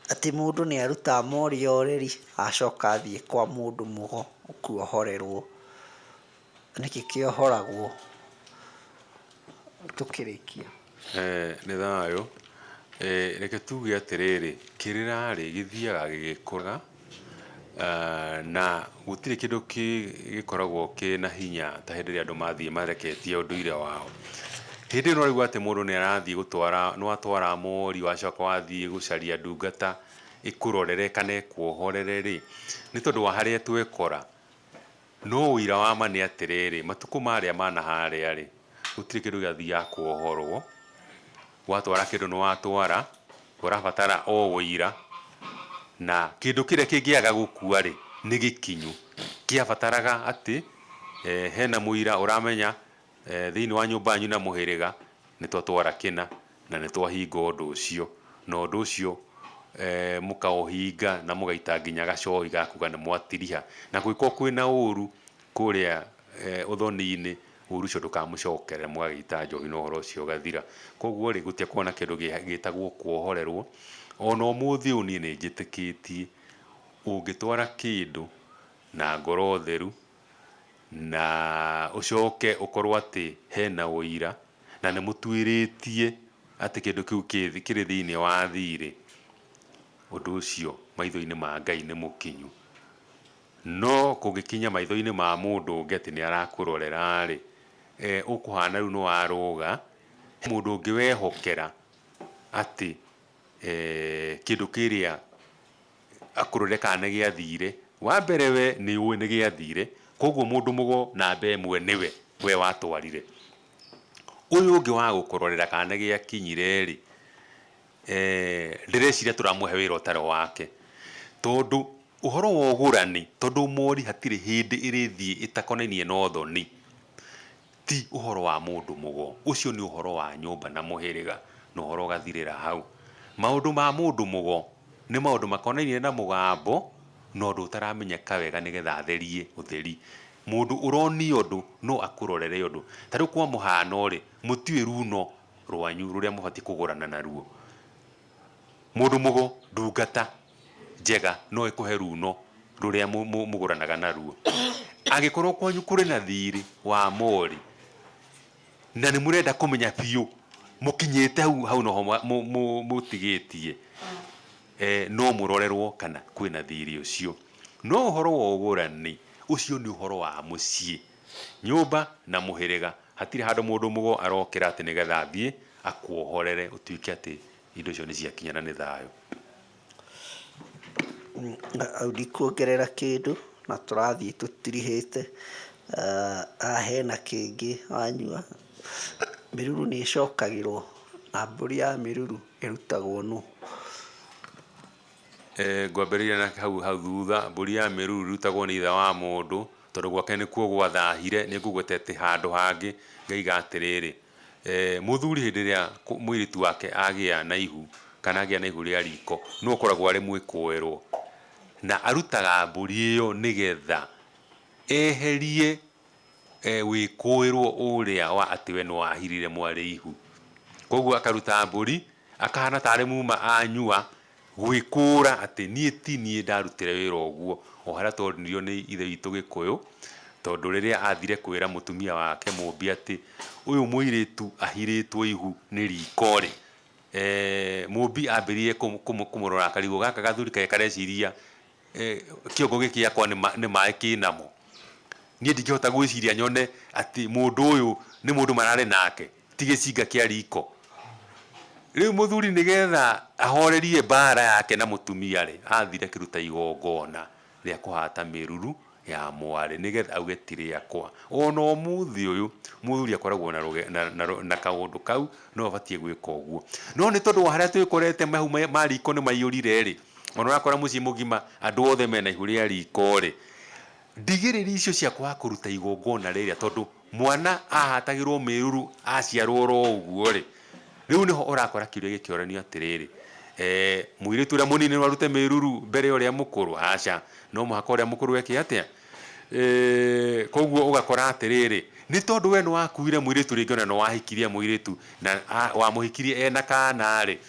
atĩ mũndũ nĩ arutaga moria oreri acoka athiĩ kwa mũndũ mũgo kuohorerwo. Nĩkĩ kĩohoragwo? Tũkĩrĩkia nĩ thayũ. Reke tuge atĩrĩrĩ, kĩrĩra rĩ gĩthiaga gĩgĩkũra na gũtirĩ kĩndũ gĩkoragwo kĩna hinya ta hĩndĩ ĩrĩa andũ mathiĩ mareketie ũndũire wao. Hĩndĩ ĩno rĩu atĩ mũndũ nĩ arathiĩ gũtwara, nĩ watwara mori wacoka wathiĩ gũcaria ndungata ĩkũrorere kana ĩkuohorere rĩ, nĩ tondũ wa harĩa twekora. No ũira wa ma nĩ atĩrĩrĩ, matukũ marĩa mana harĩa rĩ gũtirĩ kĩndũ gĩathiaga kuohorwo. Watwara kĩndũ nĩ watwara, ũrabatara o ũira na kindu kiria kingiaga gukua ri ni gikinyu kiabataraga ati hena muira uramenya thiini wa nyumba yanyu na muhiriga ni twatwara kina na ni twahinga undu ucio na undu ucio mukauhinga na mugaita nginya gacoi gakuga ni mwatiriha na gwiko kwina uru kuria uthoni-ini uru ucio ndukamucokerera mugagita njohi na uhoro ucio gathira koguo ri gutia kuona kindu gitagwo kuohorerwo ona umuthi uni ni njitikitie ungitwara kindu na ngoro theru na ucoke ukorwo ati hena uira na ni mutwiritie ati kindu kiu kiri thiini wa thiri undu ucio maitho-ini ma Ngai ni mukinyu no kungikinya maitho-ini ma mundu ungi ati ni arakurorera ri ukuhana riu no aruga mundu ungi wehokera ati kindu kiria akuroreka ni giathire wa mbere we ni uwi ni giathire koguo mundu mugo namba imwe niwe we watwarire uyu ungi wa gukurorera kana giakinyire ri ndireciria turamuhe wira utari wake tondu uhoro wa ugurani tondu mori hatire hindi irithie itakonainie na uthoni ti uhoro wa mundu mugo ucio ni uhoro wa nyumba na muhiriga na uhoro gathirira hau maundu ma mundu mugo ni maundu makonainie na mugambo no undu utaramenyeka wega nigetha atherie utheri mundu uroni undu no akurorere undu tariu kwa muhano ri mutiwi runo rwanyu ruria mubati kugurana naruo mundu mugo ndungata njega no ikuhe runo ruria muguranaga naruo agikorwo kwanyu kuri na thiri wa mori na ni murenda kumenya biu mukinyite hau no mutigitie no murorerwo kana kwina thiri ucio no uhoro wa ugurani ucio ni uhoro wa mucii nyumba na muhiriga hatire handu mundu mugo arokira ati nigetha athie akuohorere utuike ati indo icio ni ciakinyana ni thayo ndikuongerera kindu na turathie tutirihite hena kingi wanyua miruru ni icokagirwo na mburi ya miruru irutagwo nu ngwambĩrĩria na hau thutha mbũri ya mĩruru irutagwo nĩ ithe wa mũndũ tondũ gwake nĩkuo gwathahire nĩ ngũgwetete handũ hangĩ ngaiga atĩrĩrĩ mũthuri hĩndĩ ĩrĩa mũirĩtu wake agĩa na ihu kana agĩa na ihu rĩa riko no ũkoragwo arĩ mwĩkũĩrwo na arutaga mbũri ĩyo nĩgetha eherie wĩkũĩrwo ũrĩa wa atĩ we nĩwahirire mwarĩ ihu koguo akaruta mbũri akahana tarĩ muma anyua gwikura ati nie ndarutire wira uguo o haria tondirio ni ithe witũ Gĩkũyũ tondu riria athire kwira mutumia wake Mũmbi ati uyu muiritu ahiritwo ihu ni riko ri Mũmbi ambirie kumurora karigo gaka gathuri kae kareciria kiongo giki yakwa ni mai kinamo nie ndingihota gwiciria nyone ati mundu uyu ni mundu marare nake tigicinga kia riko riu muthuri nigetha ahorerie bara yake na mutumia ri athire kiruta igongona ria kuhata miruru ya mwari nigetha auge tiri yakwa ona umuthi uyu muthuri akoragwo na kaundu kau no abatie gwika uguo no ni tondu haria twikorete mahu ma riko ni maiyurire ri ona urakora mucii mugima andu othe mena ihu ria riko ri ndigiriri icio cia kwa kuruta igongona riria tondu mwana ahatagirwo miruru aciarwo ro uguo ri riu niho urakora kiuria gikioranio atiriri muiritu uria munini no arute miruru mbere uria mukuru aca no muhaka uria mukuru eke atia koguo ugakora atiriri ni tondu we no wakuire muiritu ringi ona no wahikirie muiritu na wa muhikirie ena kana ri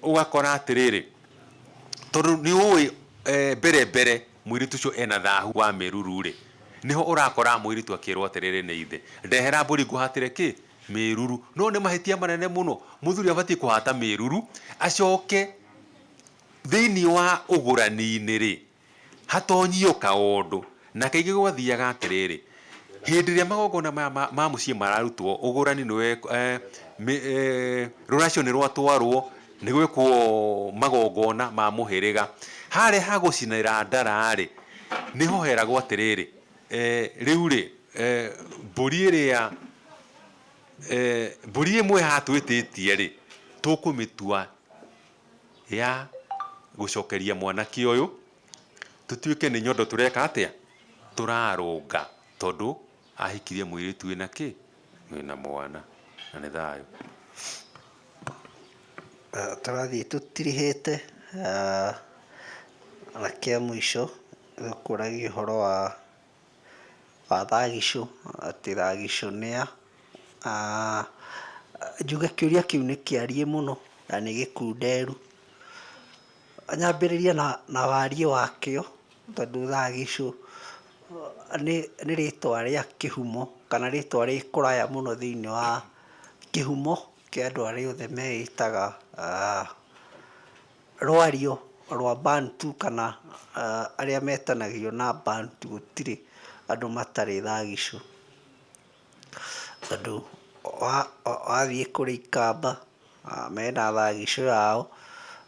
ugakora atiriri tondu ni ui mbere muiritu cio ena thahu wa miruru ri niho urakora muiritu akirwo atiriri ni ithe ndehera mburi nguhatire ki miruru no ne mahitia manene muno muthuri abatie kuhata miruru acoke thiini wa ugurani-ini ri hatonyio kaundu na kaigi gwathiaga atiriri hindi ria magongona ma mucii mararutwo ugurani niwe ruracio ni rwatwarwo ni gwikwo magongona ma muhiriga hare hagucinira ndara ri niho heragwo atiriri riu ri mburi iria mburi imwe hatwititie ri tukumitua ya gucokeria mwanake uyu tutuike ni nyondo tureka atia turarunga tondu ahikirie mwiritu wina ki wina mwana na ni thayo. Tũrathiĩ tũtirihĩte na kĩa mũico gũkũragia ũhoro wa Thagicu atĩ Thagicu nĩa. Njuge kĩũria kĩu nĩ kĩariĩ mũno na nĩ gĩkunderu. Nyambĩrĩrie na wariĩ wakĩo tondũ Thagicu nĩ rĩtwa rĩa kĩhumo kana rĩtwa rĩ kũraya mũno thĩinĩ wa kĩhumo kĩa andũ arĩa othe meĩtaga rwario rwa Bantu kana arĩa metanagio na Bantu. Gũtirĩ andũ matarĩ Thagicu tondũ wathiĩ kũrĩ Ikamba mena Thagicu yao,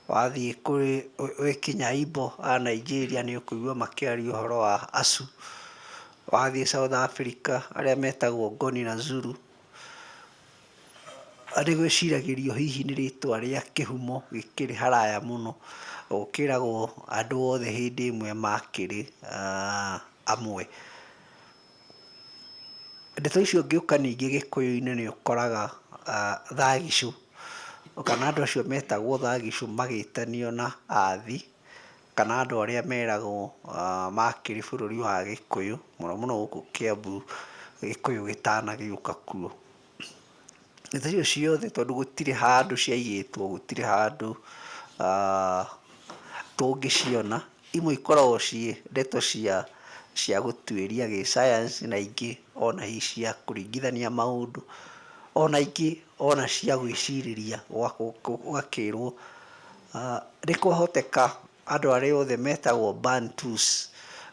wathiĩ kũrĩ wĩkinya Igbo a Nigeria nĩ ũkũigua makĩaria ũhoro wa Asu, wathiĩ South Africa arĩa metagwo Ngoni na Zulu nĩ gwĩciragĩrio hihi nĩ rĩtwa rĩa kĩhumo gĩkĩrĩ haraya mũno, gũkĩragwo andũ othe hĩndĩ ĩmwe makĩrĩ amwe. Ndeto icio ũngĩũka ningĩ Gĩkũyũ-inĩ nĩ ũkoraga Thagicu kana andũ acio metagwo Thagicu magĩtanio na Athi kana andũ arĩa meragwo makĩrĩ bũrũri wa Gĩkũyũ mũno mũno gũkũ Kiambu Gĩkũyũ gĩtanagĩũka kuo. Ndeto icio ciothe tondũ gũtirĩ handũ ciaigĩtwo, gũtirĩ handũ tũngĩciona, imwe ikoragwo ciĩ ndeto cia gũtuĩria gĩ-science na ingĩ ona hihi cia kũringithania maũndũ, ona ingĩ ona cia gwĩcirĩria ũgakĩrwo nĩ kwahoteka andũ arĩa othe metagwo Bantus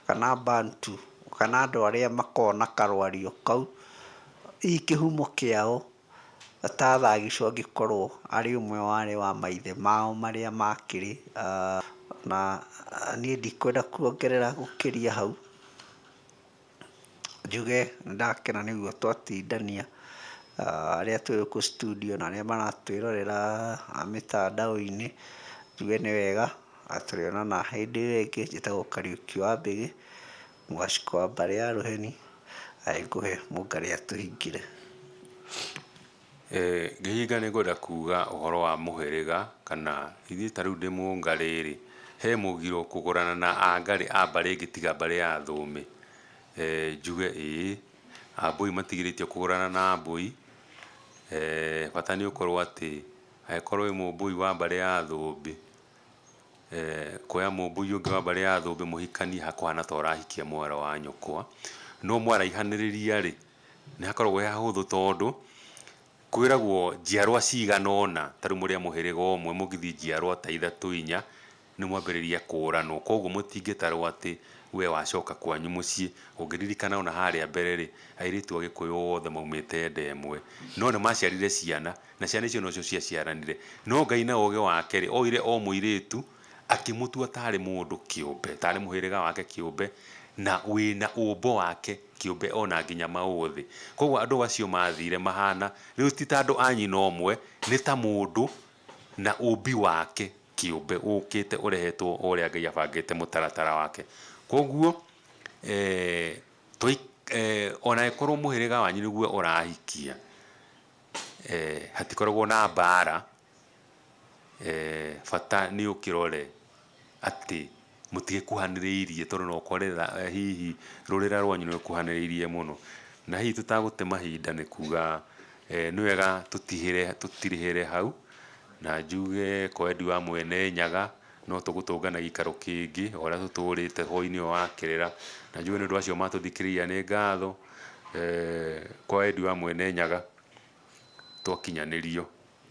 kana Bantu kana andũ arĩa makoragwo na karwario kau hihi kĩhumo kĩao ta Thagicu angĩkorwo arĩ ũmwe warĩ wa maithe mao marĩa makĩrĩ. Na niĩ ndikwenda kuongerera gũkĩria hau, njuge nĩ ndakena nĩguo twatindania arĩa twĩ gũkũ studio na arĩa maratwĩrorera mĩtandao-inĩ. Njuge nĩ wega tũrĩonana hĩndĩ ĩyo ĩngĩ. Njĩtagwo Kariuki wa Mbĩgĩ, Mwaciko wa mbarĩ ya Rũheni. Ngũhe Mũngarĩ atũhingĩre. Ngĩhinga nĩ ngwenda kuga ũhoro wa mũhĩrĩga kana ithuĩ ta rĩu ndĩ Mũngarĩ-rĩ, he mũgiro kũgũrana na Angarĩ a mbarĩ ĩngĩ tiga mbarĩ ya Thũmbĩ. Njuge ĩĩ Ambũi matigĩrĩtio kũgũrana na Ambũi, bata nĩ ũkorwo atĩ angĩkorwo wĩ Mũmbũi wa mbarĩ ya Thũmbĩ kuoya Mũmbũi ũngĩ wa mbarĩ ya Thũmbĩ mũhikanie hakũhana ta ũrahikia mwana wa nyũkwa. No mwaraihanĩrĩria-rĩ nĩ hakoragwo he hahũthũ tondũ kwĩragwo njiarwa cigana ũna, ta rĩu mũrĩ a mũhĩrĩga ũmwe mũngĩthiĩ njiarwa ta ithatũ inya nĩ mwambĩrĩria kũranwo. Koguo mũtingĩtarwo atĩ we wacoka kwanyu mũciĩ. Ũngĩririkana ona harĩa mbere-rĩ airĩtu a Gĩkũyũ othe maumĩte nda ĩmwe, no nĩ maciarire ciana na ciana icio nocio ciaciaranire. No Ngai na ũũgĩ wake-rĩ oire o mũirĩtu akĩmũtua tarĩ mũndũ kĩũmbe, tarĩ mũhĩrĩga wake kĩũmbe na wĩna ũmbo wake kĩũmbe ona nginya maũthĩ. Koguo andũ acio mathire mahana rĩu ti ta andũ a nyina ũmwe, nĩ ta mũndũ na ũmbi wake kĩũmbe ũkĩte ũrehetwo ũrĩa Ngai abangĩte mũtaratara wake. Koguo ona ĩkorwo mũhĩrĩga wanyu nĩguo ũrahikia, hatikoragwo na mbara, bata nĩ ũkĩrore atĩ mũtigĩkuhanĩrĩirie tondũ no ũkore hihi rũrĩra rwanyu nĩ rũkuhanĩrĩirie mũno. Na hihi tũtagũte mahinda nĩ kuga nĩ wega tũtirĩhĩre hau, na njuge Koendi wa Mwene Nyaga no tũgũtũngana gĩikaro kĩngĩ o ũrĩa tũtũrĩte hwainĩ ũyũ wa kĩrĩra. Na njuge nĩ ũndũ acio matũthikĩrĩria nĩ ngatho. Koendi wa Mwene Nyaga twakinyanĩrio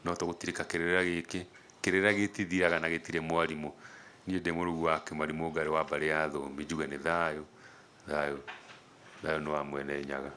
no tũgũtirika kĩrĩra gĩkĩ. Kĩrĩra gĩtithiraga na gĩtirĩ mwarimũ. Niĩ ndĩ mũrugu wa Kĩmari Mũngarĩ wa mbarĩ ya Thũmbĩ. Njuge nĩ thayũ, thayũ, thayũ nĩ wa Mwene Nyaga.